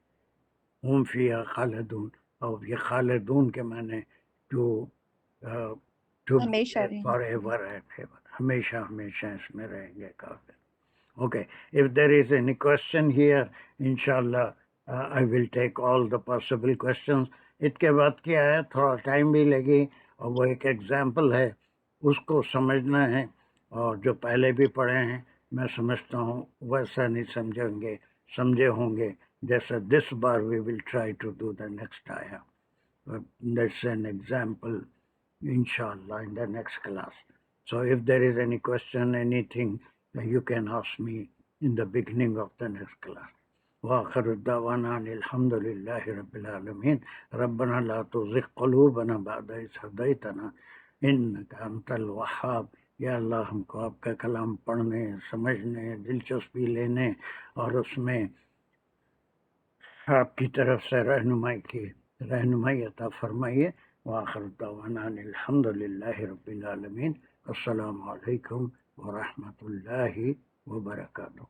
ہم فیہا خالدون، اور یہ خالدون کے معنی ہمیشہ فار ایور ہے، ہمیشہ ہمیشہ اس میں رہیں گے کافر. Okay, if there is any question here, inshallah, I will take all the possible questions. اس کے بعد کیا ہے، تھوڑا ٹائم بھی لگے، اور وہ ایک ایگزامپل ہے، اس کو سمجھنا ہے. اور جو پہلے بھی پڑھے ہیں میں سمجھتا ہوں ویسا نہیں سمجھے ہوں گے جیسا دس بار we will try to do the next ayah. That's an example, inshallah, in the next class. So if there is any question, anything, you can ask me in the beginning of the next class. وآخر الدعوانا الحمد لله رب العالمين. ربنا لا تزغ قلوبنا بعد إذ هديتنا إنك أنت الوهاب. یا اللہ ہم کو آپ کا کلام پڑھنے، سمجھنے، دلچسپی لینے اور اس میں آپ کی طرف سے رہنمائی عطا فرمائیے. وآخر دعوانا الحمد للہ رب العالمین. السلام علیکم ورحمۃ اللہ وبرکاتہ.